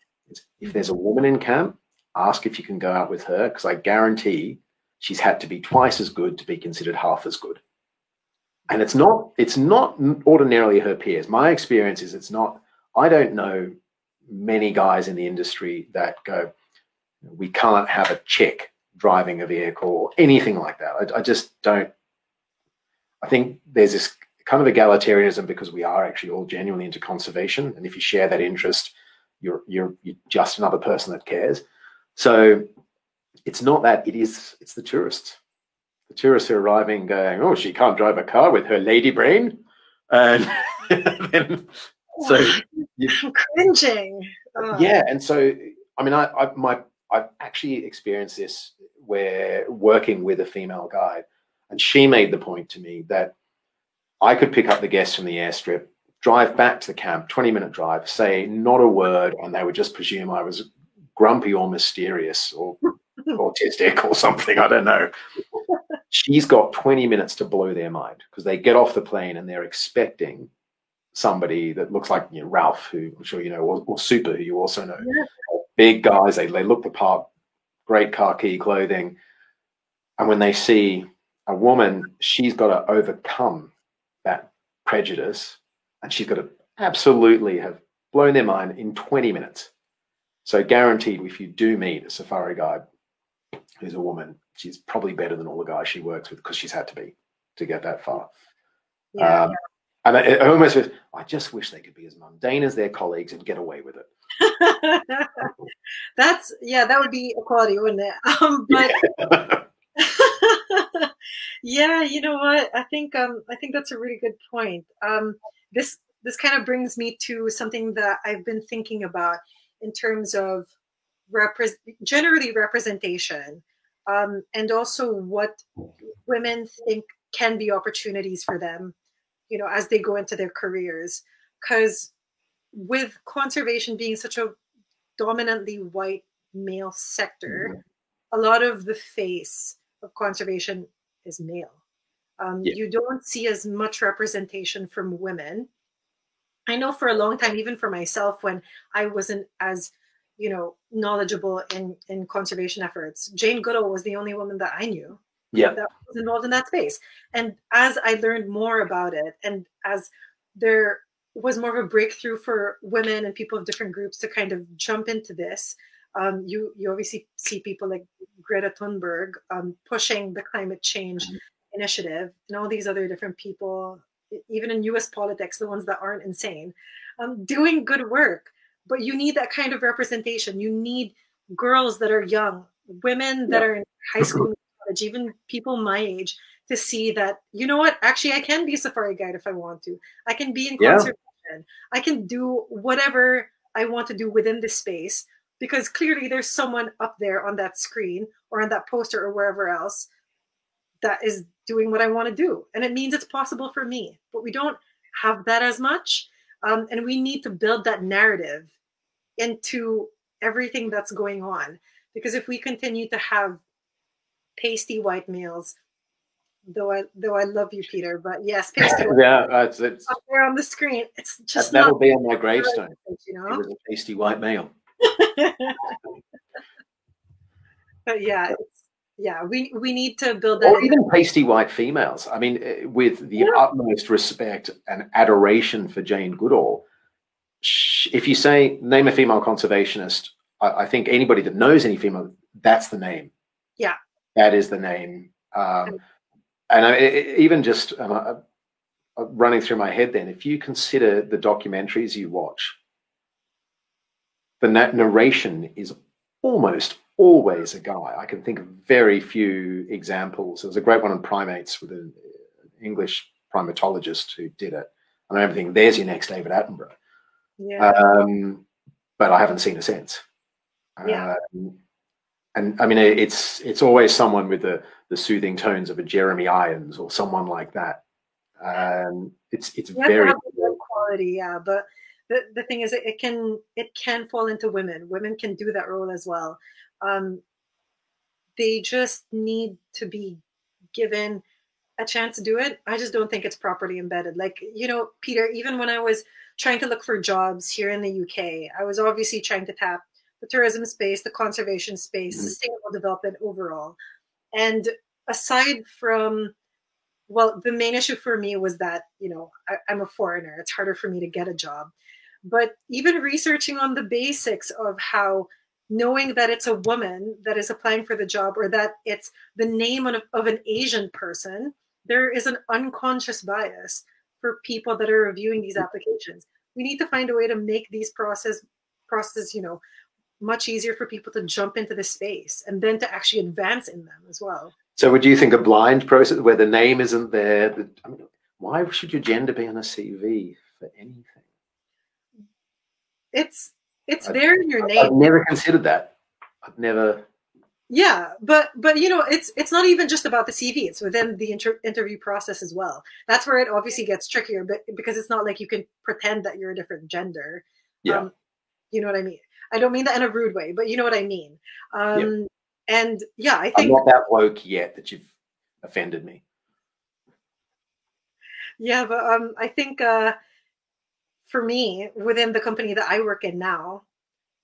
If there's a woman in camp, ask if you can go out with her, because I guarantee she's had to be twice as good to be considered half as good. And it's not ordinarily her peers. My experience is it's not. I don't know many guys in the industry that go, we can't have a chick driving a vehicle or anything like that. I just don't. I think there's this kind of egalitarianism because we are actually all genuinely into conservation, and if you share that interest, you're just another person that cares. So it's not that. It's the tourists. The tourists are arriving going, oh, she can't drive a car with her lady brain. And then, so I'm cringing. Yeah. And so, I mean, I've actually experienced this where working with a female guide, and she made the point to me that I could pick up the guests from the airstrip, drive back to the camp, 20-minute drive, say not a word, and they would just presume I was grumpy or mysterious or autistic or something. I don't know. She's got 20 minutes to blow their mind because they get off the plane and they're expecting somebody that looks like Ralph, who I'm sure you know, or Super, who you also know. Yeah. Big guys, they look the part, great khaki clothing. And when they see a woman, she's got to overcome that prejudice, and she's got to absolutely have blown their mind in 20 minutes. So guaranteed, if you do meet a safari guide who's a woman, she's probably better than all the guys she works with because she's had to be to get that far. Yeah. And I almost, I just wish they could be as mundane as their colleagues and get away with it. That would be equality, wouldn't it? But yeah, you know what? I think that's a really good point. This kind of brings me to something that I've been thinking about in terms of generally representation, and also what women think can be opportunities for them, as they go into their careers. Because with conservation being such a dominantly white male sector, a lot of the face of conservation is male. You don't see as much representation from women. I know for a long time, even for myself, when I wasn't as knowledgeable in conservation efforts, Jane Goodall was the only woman that I knew that was involved in that space. And as I learned more about it, and as there was more of a breakthrough for women and people of different groups to kind of jump into this, you obviously see people like Greta Thunberg pushing the climate change initiative, and all these other different people, even in US politics, the ones that aren't insane, doing good work. But you need that kind of representation. You need girls that are young, women that are in high school, college, even people my age, to see that, you know what, actually I can be a safari guide if I want to. I can be in conservation. I can do whatever I want to do within this space, because clearly there's someone up there on that screen or on that poster or wherever else that is doing what I want to do. And it means it's possible for me. But we don't have that as much. And we need to build that narrative into everything that's going on. Because if we continue to have pasty white males, though I love you, Peter, but yes, pasty white it's up there on the screen, it's just that'll be on my gravestone. He was a pasty white male. But we need to build that. Or even pasty white females. I mean, with the utmost respect and adoration for Jane Goodall, if you say name a female conservationist, I think anybody that knows any female, that's the name. Yeah. That is the name. And even just running through my head then, if you consider the documentaries you watch, the narration is almost always a guy. I can think of very few examples. There was a great one on primates with an English primatologist who did it. And I remember thinking, there's your next David Attenborough. Yeah. But I haven't seen a since. Yeah. And I mean, it's always someone with the soothing tones of a Jeremy Irons or someone like that. It's very quality, yeah. But the thing is, it can fall into women. Women can do that role as well. They just need to be given a chance to do it. I just don't think it's properly embedded. Like, you know, Peter, even when I was trying to look for jobs here in the UK, I was obviously trying to tap the tourism space, the conservation space, sustainable development overall. And aside from, well, the main issue for me was that, you know, I'm a foreigner. It's harder for me to get a job. But even researching on the basics of how knowing that it's a woman that is applying for the job, or that it's the name of an Asian person, there is an unconscious bias for people that are reviewing these applications. We need to find a way to make these process, you know, much easier for people to jump into the space and then to actually advance in them as well. So would you think a blind process where the name isn't there? I mean, why should your gender be on a CV for anything? It's there in your name. I've never considered that. I've never. Yeah, but you know, it's not even just about the CV. It's within the interview process as well. That's where it obviously gets trickier, but because it's not like you can pretend that you're a different gender. Yeah. You know what I mean? I don't mean that in a rude way, but you know what I mean. Yeah. And yeah, I think I'm not that woke yet that you've offended me. Yeah, but I think for me, within the company that I work in now,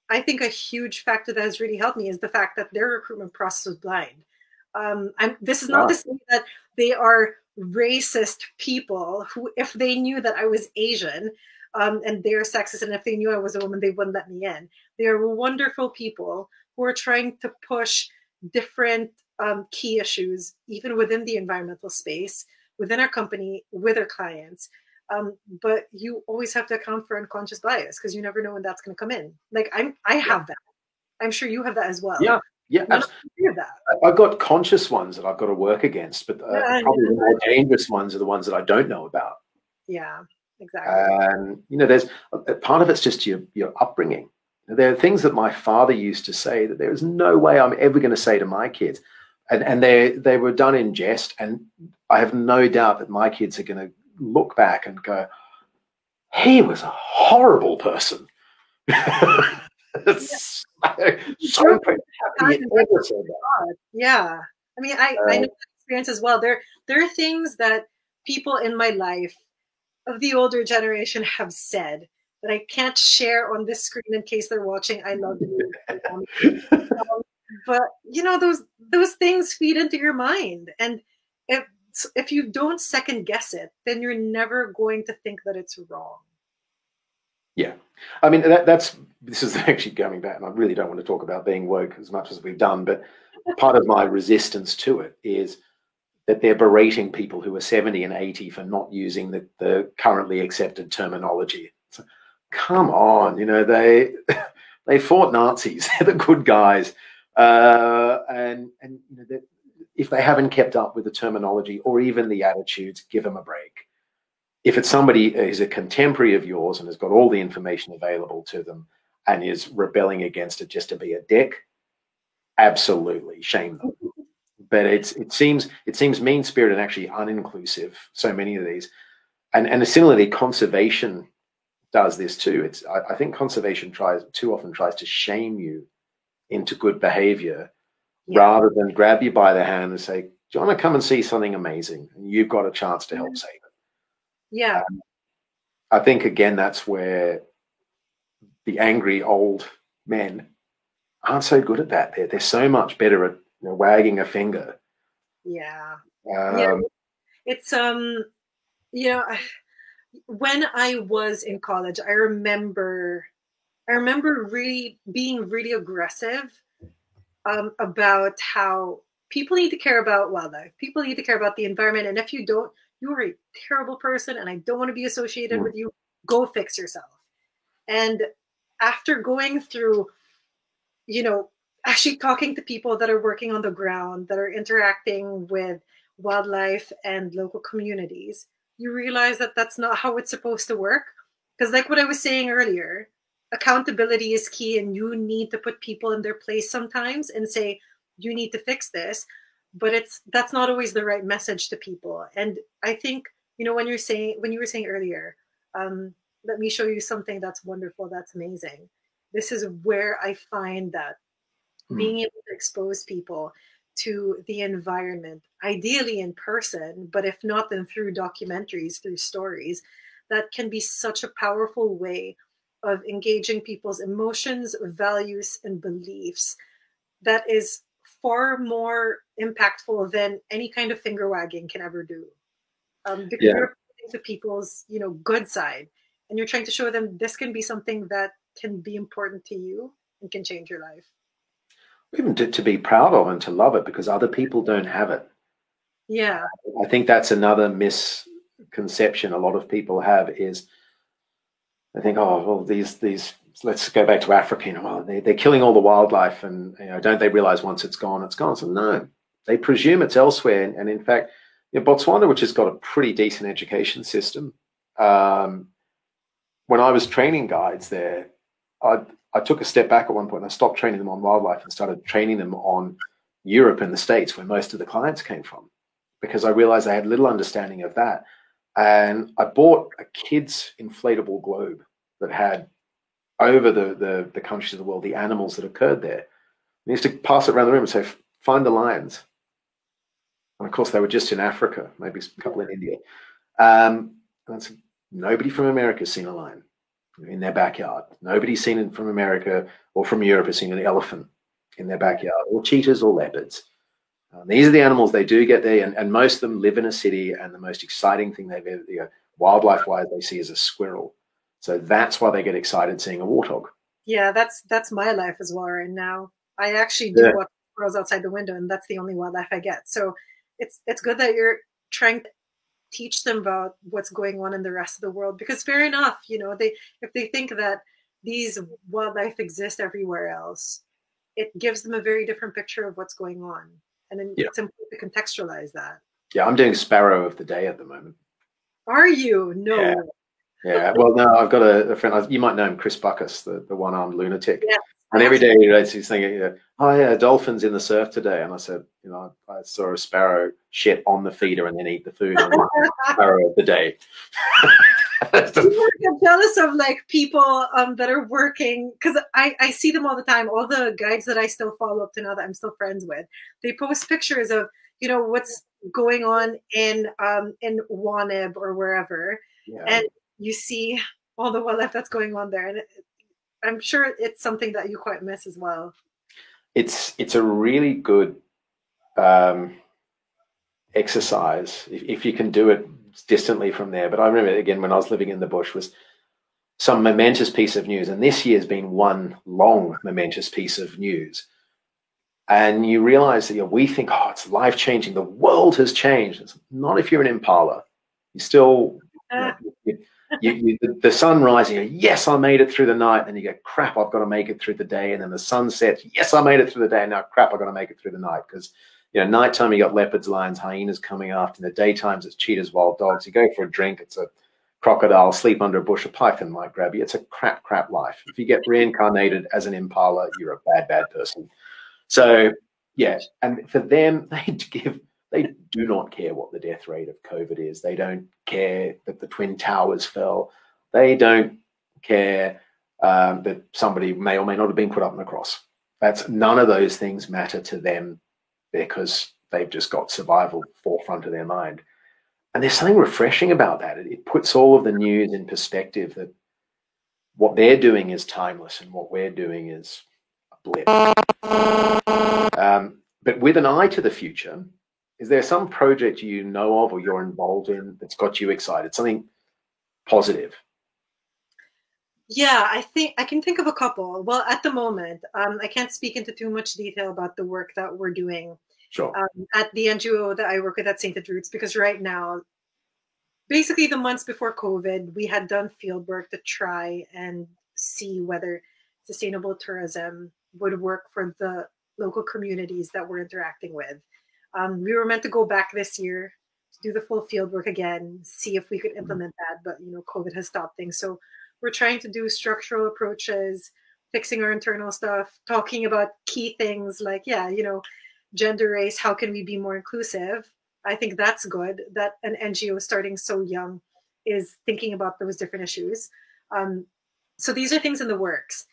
I think a huge factor that has really helped me is the fact that their recruitment process was blind. This is not to say that they are racist people who, if they knew that I was Asian and they're sexist, and if they knew I was a woman, they wouldn't let me in. They are wonderful people who are trying to push different key issues, even within the environmental space, within our company, with our clients. But you always have to account for unconscious bias because you never know when that's going to come in. Like I have that. I'm sure you have that as well. Yeah, yeah. That. I've got conscious ones that I've got to work against, but probably the more dangerous ones are the ones that I don't know about. Yeah, exactly. You know, there's part of it's just your upbringing. There are things that my father used to say that there is no way I'm ever going to say to my kids, and they were done in jest. And I have no doubt that my kids are going to look back and go, he was a horrible person. It's so yeah. I mean, I know that experience as well. There are things that people in my life of the older generation have said that I can't share on this screen in case they're watching. I love you. But you know, those things feed into your mind, and if you don't second guess it, then you're never going to think that it's wrong. Yeah. I mean, this is actually going back, and I really don't want to talk about being woke as much as we've done, but part of my resistance to it is that they're berating people who are 70 and 80 for not using the currently accepted terminology. So, come on, you know, they fought Nazis. They're the good guys. And you know, if they haven't kept up with the terminology or even the attitudes, give them a break. If it's somebody who's a contemporary of yours and has got all the information available to them and is rebelling against it just to be a dick, absolutely shame them. But it seems mean-spirited and actually uninclusive, so many of these. And similarly, conservation does this too. I think conservation too often tries to shame you into good behavior rather than grab you by the hand and say, do you want to come and see something amazing? And you've got a chance to help save it. Yeah. I think, again, that's where the angry old men aren't so good at that. They're so much better at wagging a finger. Yeah. Yeah. It's, you know, when I was in college, I remember really being really aggressive about how people need to care about wildlife. People need to care about the environment. And if you don't, you are a terrible person and I don't want to be associated Mm. with you. Go fix yourself. And after going through, you know, actually talking to people that are working on the ground, that are interacting with wildlife and local communities, you realize that that's not how it's supposed to work. Because, like what I was saying earlier, accountability is key, and you need to put people in their place sometimes and say, you need to fix this. But that's not always the right message to people. And I think, when you were saying earlier, um, let me show you something that's wonderful, that's amazing. This is where I find that Mm. being able to expose people to the environment, ideally in person, but if not, then through documentaries, through stories, that can be such a powerful way of engaging people's emotions, values, and beliefs that is far more impactful than any kind of finger wagging can ever do. Because Yeah. you're playing to people's, good side, and you're trying to show them this can be something that can be important to you and can change your life. Even to be proud of and to love it because other people don't have it. Yeah. I think that's another misconception a lot of people have is they think, oh, well, these. Let's go back to Africa. Well, they're killing all the wildlife, and don't they realize once it's gone, it's gone? So no, they presume it's elsewhere, and in fact, Botswana, which has got a pretty decent education system. Um, when I was training guides there, I I took a step back at one point and I stopped training them on wildlife and started training them on Europe and the States, where most of the clients came from, because I realized I had little understanding of that. And I bought a kid's inflatable globe that had over the countries of the world the animals that occurred there. I used to pass it around the room and say, find the lions. And of course, they were just in Africa, maybe a couple in India. And I said, nobody from America has seen a lion in their backyard. Nobody's seen it from America or from Europe has seen an elephant in their backyard, or cheetahs or leopards. These are the animals they do get there, and most of them live in a city. And the most exciting thing they've ever, wildlife-wise, they see is a squirrel. So that's why they get excited seeing a warthog. Yeah, that's my life as well right now. I actually do Yeah, watch squirrels outside the window, and that's the only wildlife I get. So it's good that you're trying to teach them about what's going on in the rest of the world. Because fair enough, they if they think that these wildlife exist everywhere else, it gives them a very different picture of what's going on, and then yeah, it's important to contextualize that. yeah. I'm doing sparrow of the day at the moment. Are you? Yeah, No. yeah. Well, no, I've got a friend. You might know him, Chris Buckus, the one-armed lunatic. Yes, And every yes. day he's thinking, "Oh yeah, dolphins in the surf today." And I said, I saw a sparrow shit on the feeder and then eat the food. And sparrow of the day. You get jealous of like people that are working, because I see them all the time. All the guides that I still follow up to now that I'm still friends with, they post pictures of what's going on in Waneb or wherever, Yeah, and you see all the wildlife that's going on there, and I'm sure it's something that you quite miss as well. it's a really good um, exercise if you can do it distantly from there. But I remember again when I was living in the bush was some momentous piece of news, and this year's been one long momentous piece of news. And you realize that we think, oh, it's life changing. The world has changed. It's not if you're an impala. You still, Ah, the sun rising. Yes, I made it through the night. And you go, crap, I've got to make it through the day. And then the sun sets. Yes, I made it through the day. And now, crap, I've got to make it through the night because nighttime you got leopards, lions, hyenas coming after. In the daytimes it's cheetahs, wild dogs. You go for a drink, it's a crocodile. Sleep under a bush, a python might grab you. It's a crap life. If you get reincarnated as an impala, you're a bad person. So yeah, and for them, they do not care what the death rate of COVID is. They don't care that the Twin Towers fell. They don't care that somebody may or may not have been put up on a cross. That's none of those things matter to them because they've just got survival forefront of their mind. And there's something refreshing about that. It puts all of the news in perspective that what they're doing is timeless and what we're doing is a blip. But with an eye to the future, is there some project you know of or you're involved in that's got you excited? Something positive? Yeah, I think I can think of a couple. Well, at the moment, I can't speak into too much detail about the work that we're doing Sure. at the NGO that I work with at Sainted Roots, because right now, basically the months before COVID, we had done field work to try and see whether sustainable tourism would work for the local communities that we're interacting with. We were meant to go back this year to do the full field work again, see if we could implement that, but COVID has stopped things. So we're trying to do structural approaches, fixing our internal stuff, talking about key things like, gender, race, how can we be more inclusive? I think that's good that an NGO starting so young is thinking about those different issues. So these are things in the works.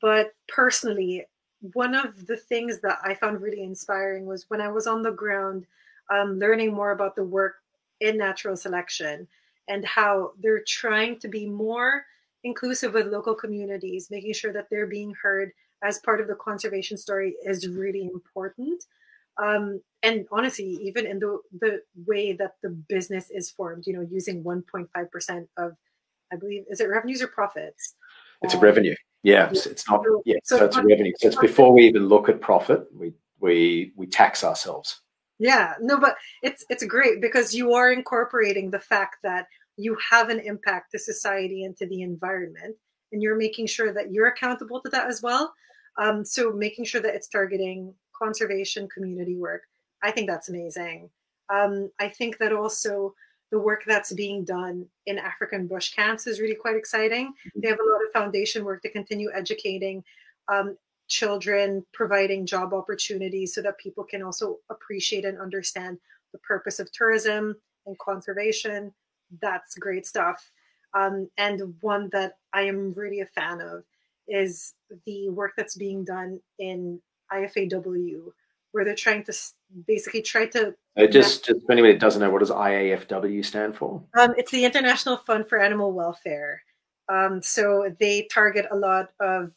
But personally, one of the things that I found really inspiring was when I was on the ground learning more about the work in natural selection and how they're trying to be more inclusive with local communities, making sure that they're being heard as part of the conservation story is really important. And honestly, even in the way that the business is formed, using 1.5% of, I believe, is it revenues or profits? It's a revenue. Yeah, it's not. Yeah, so it's a revenue. So it's before we even look at profit, we tax ourselves. Yeah, no, but it's great because you are incorporating the fact that you have an impact to society and to the environment, and you're making sure that you're accountable to that as well. So making sure that it's targeting conservation community work, I think that's amazing. I think that also the work that's being done in African bush camps is really quite exciting. They have a lot of foundation work to continue educating children, providing job opportunities so that people can also appreciate and understand the purpose of tourism and conservation. That's great stuff. And one that I am really a fan of is the work that's being done in IFAW, where they're trying to basically try to... Just for anybody that doesn't know, what does IAFW stand for? It's the International Fund for Animal Welfare. So they target a lot of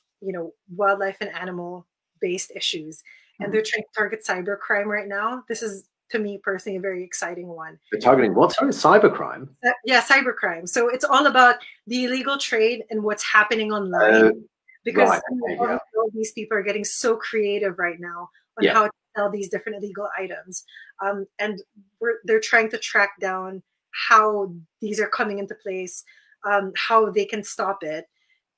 wildlife and animal based issues, and they're trying to target cybercrime right now. This is, to me personally, a very exciting one. They're targeting what? Sorry, cybercrime? Yeah, cybercrime. So it's all about the illegal trade and what's happening online, because all these people are getting so creative right now on how to sell these different illegal items, and they're trying to track down how these are coming into place, how they can stop it.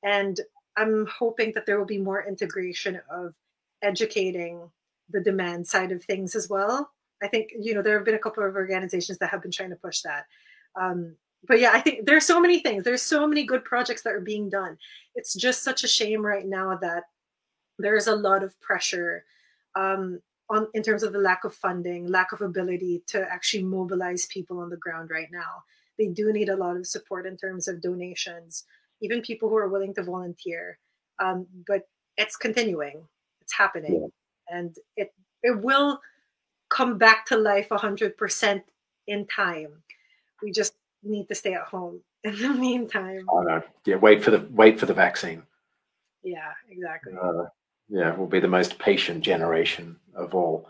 And I'm hoping that there will be more integration of educating the demand side of things as well. I think, there have been a couple of organizations that have been trying to push that. But yeah, I think there's so many things. There's so many good projects that are being done. It's just such a shame right now that there's a lot of pressure in terms of the lack of funding, lack of ability to actually mobilize people on the ground right now. They do need a lot of support in terms of donations, even people who are willing to volunteer. But it's continuing. It's happening. And it will come back to life 100% in time. We just need to stay at home in the meantime. Oh no. Yeah, wait for the vaccine. Yeah, exactly. We'll be the most patient generation of all.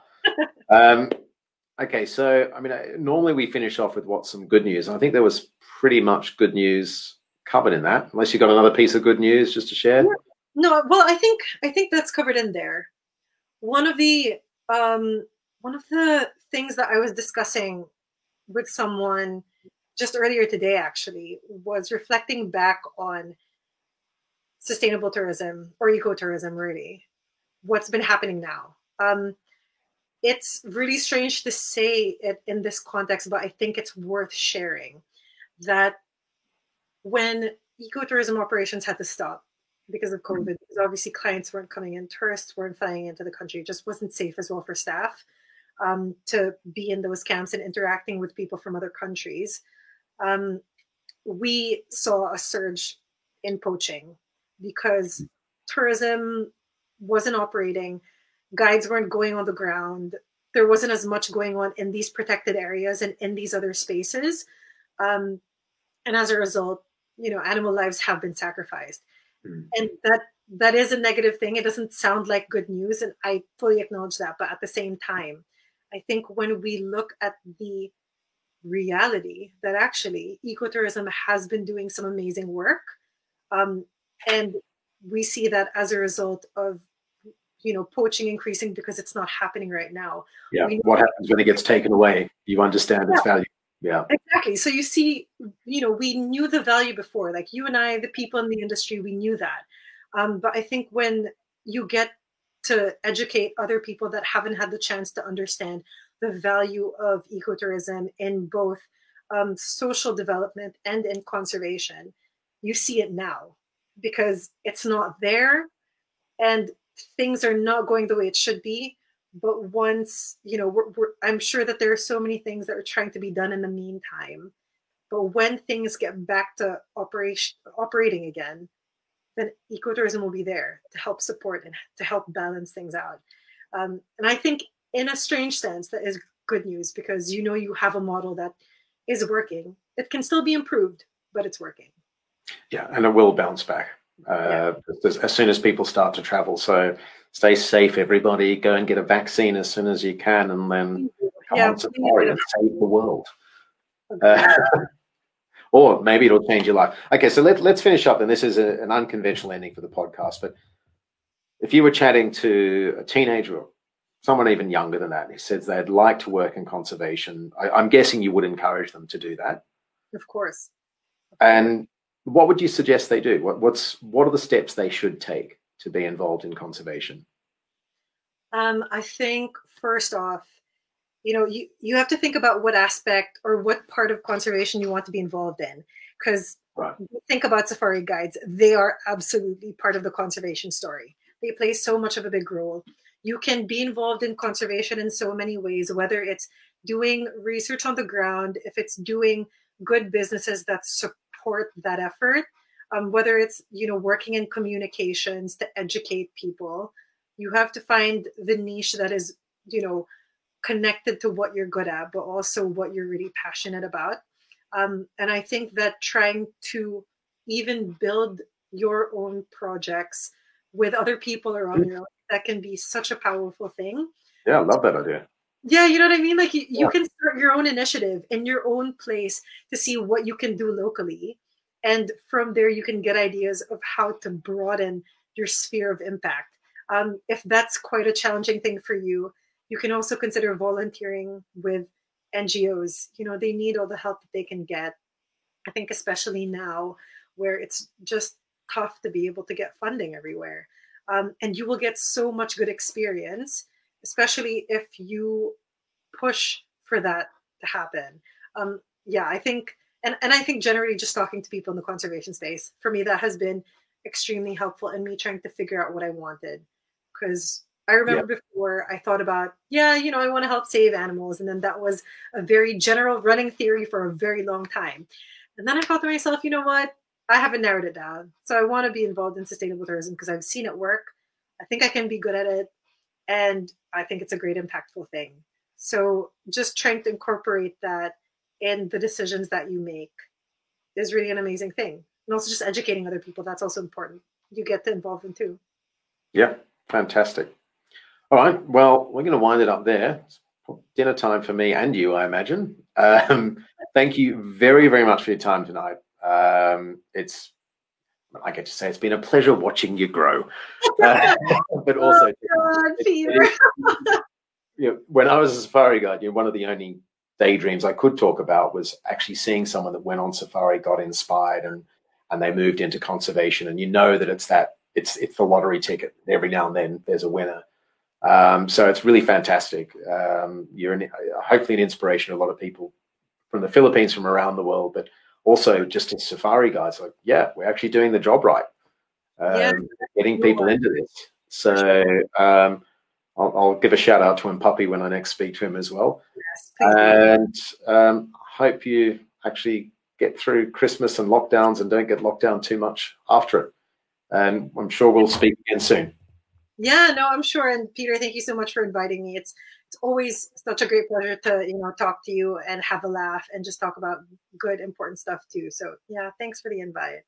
Okay, so normally we finish off with what's some good news. I think there was pretty much good news covered in that, unless you got another piece of good news just to share. No, well, I think that's covered in there. One of the things that I was discussing with someone just earlier today actually was reflecting back on sustainable tourism or ecotourism, really, what's been happening now. It's really strange to say it in this context, but I think it's worth sharing that when ecotourism operations had to stop because of COVID, because obviously clients weren't coming in, tourists weren't flying into the country, it just wasn't safe as well for staff to be in those camps and interacting with people from other countries. We saw a surge in poaching because tourism wasn't operating, guides weren't going on the ground, there wasn't as much going on in these protected areas and in these other spaces. And as a result, animal lives have been sacrificed. And that is a negative thing. It doesn't sound like good news, and I fully acknowledge that. But at the same time, I think when we look at the reality that actually ecotourism has been doing some amazing work. Um, and we see that as a result of, poaching increasing because it's not happening right now. Yeah. We What happens when it gets taken away? You understand its know, value. Yeah. exactly. So you see, we knew the value before, like you and I, the people in the industry, we knew that. But I think when you get to educate other people that haven't had the chance to understand the value of ecotourism in both social development and in conservation, you see it now because it's not there and things are not going the way it should be. But once, I'm sure that there are so many things that are trying to be done in the meantime. But when things get back to operating again, then ecotourism will be there to help support and to help balance things out. And I think, in a strange sense, that is good news because you have a model that is working. It can still be improved, but it's working. Yeah, and it will bounce back as soon as people start to travel. So stay safe, everybody. Go and get a vaccine as soon as you can, and then come on safari and save the world. Or maybe it'll change your life. Okay, so let's finish up. And this is an unconventional ending for the podcast. But if you were chatting to a teenager or someone even younger than that, who says they'd like to work in conservation, I'm guessing you would encourage them to do that. Of course. And what would you suggest they do? What are the steps they should take to be involved in conservation? I think first off, you have to think about what aspect or what part of conservation you want to be involved in. Because think about safari guides, they are absolutely part of the conservation story. They play so much of a big role. You can be involved in conservation in so many ways, whether it's doing research on the ground, if it's doing good businesses that support that effort, whether it's working in communications to educate people. You have to find the niche that is connected to what you're good at, but also what you're really passionate about. And I think that trying to even build your own projects with other people around you, that can be such a powerful thing. Yeah, I love that idea. Yeah, you know what I mean? Like you can start your own initiative in your own place to see what you can do locally. And from there, you can get ideas of how to broaden your sphere of impact. If that's quite a challenging thing for you, you can also consider volunteering with NGOs. They need all the help that they can get. I think especially now where it's just tough to be able to get funding everywhere. And you will get so much good experience, especially if you push for that to happen. Yeah, I think, and I think generally just talking to people in the conservation space, for me, that has been extremely helpful in me trying to figure out what I wanted. Because I remember before I thought about, I want to help save animals. And then that was a very general running theory for a very long time. And then I thought to myself, you know what? I haven't narrowed it down. So I want to be involved in sustainable tourism because I've seen it work. I think I can be good at it. And I think it's a great impactful thing. So just trying to incorporate that in the decisions that you make is really an amazing thing. And also just educating other people. That's also important. You get to involve in too. Yeah, fantastic. All right. Well, we're going to wind it up there. It's dinner time for me and you, I imagine. Thank you very, very much for your time tonight. I get to say it's been a pleasure watching you grow. But also, when I was a safari guide, one of the only daydreams I could talk about was actually seeing someone that went on safari, got inspired, and they moved into conservation. And that it's the lottery ticket. Every now and then there's a winner. So it's really fantastic. You're hopefully an inspiration to a lot of people from the Philippines, from around the world, but also just as safari guides. Like, we're actually doing the job right, getting people into this. So I'll give a shout out to Puppy when I next speak to him as well. Yes, and hope you actually get through Christmas and lockdowns and don't get locked down too much after it. And I'm sure we'll speak again soon. Yeah, no, I'm sure. And Peter, thank you so much for inviting me. It's always such a great pleasure to talk to you and have a laugh and just talk about good, important stuff too. So yeah, thanks for the invite.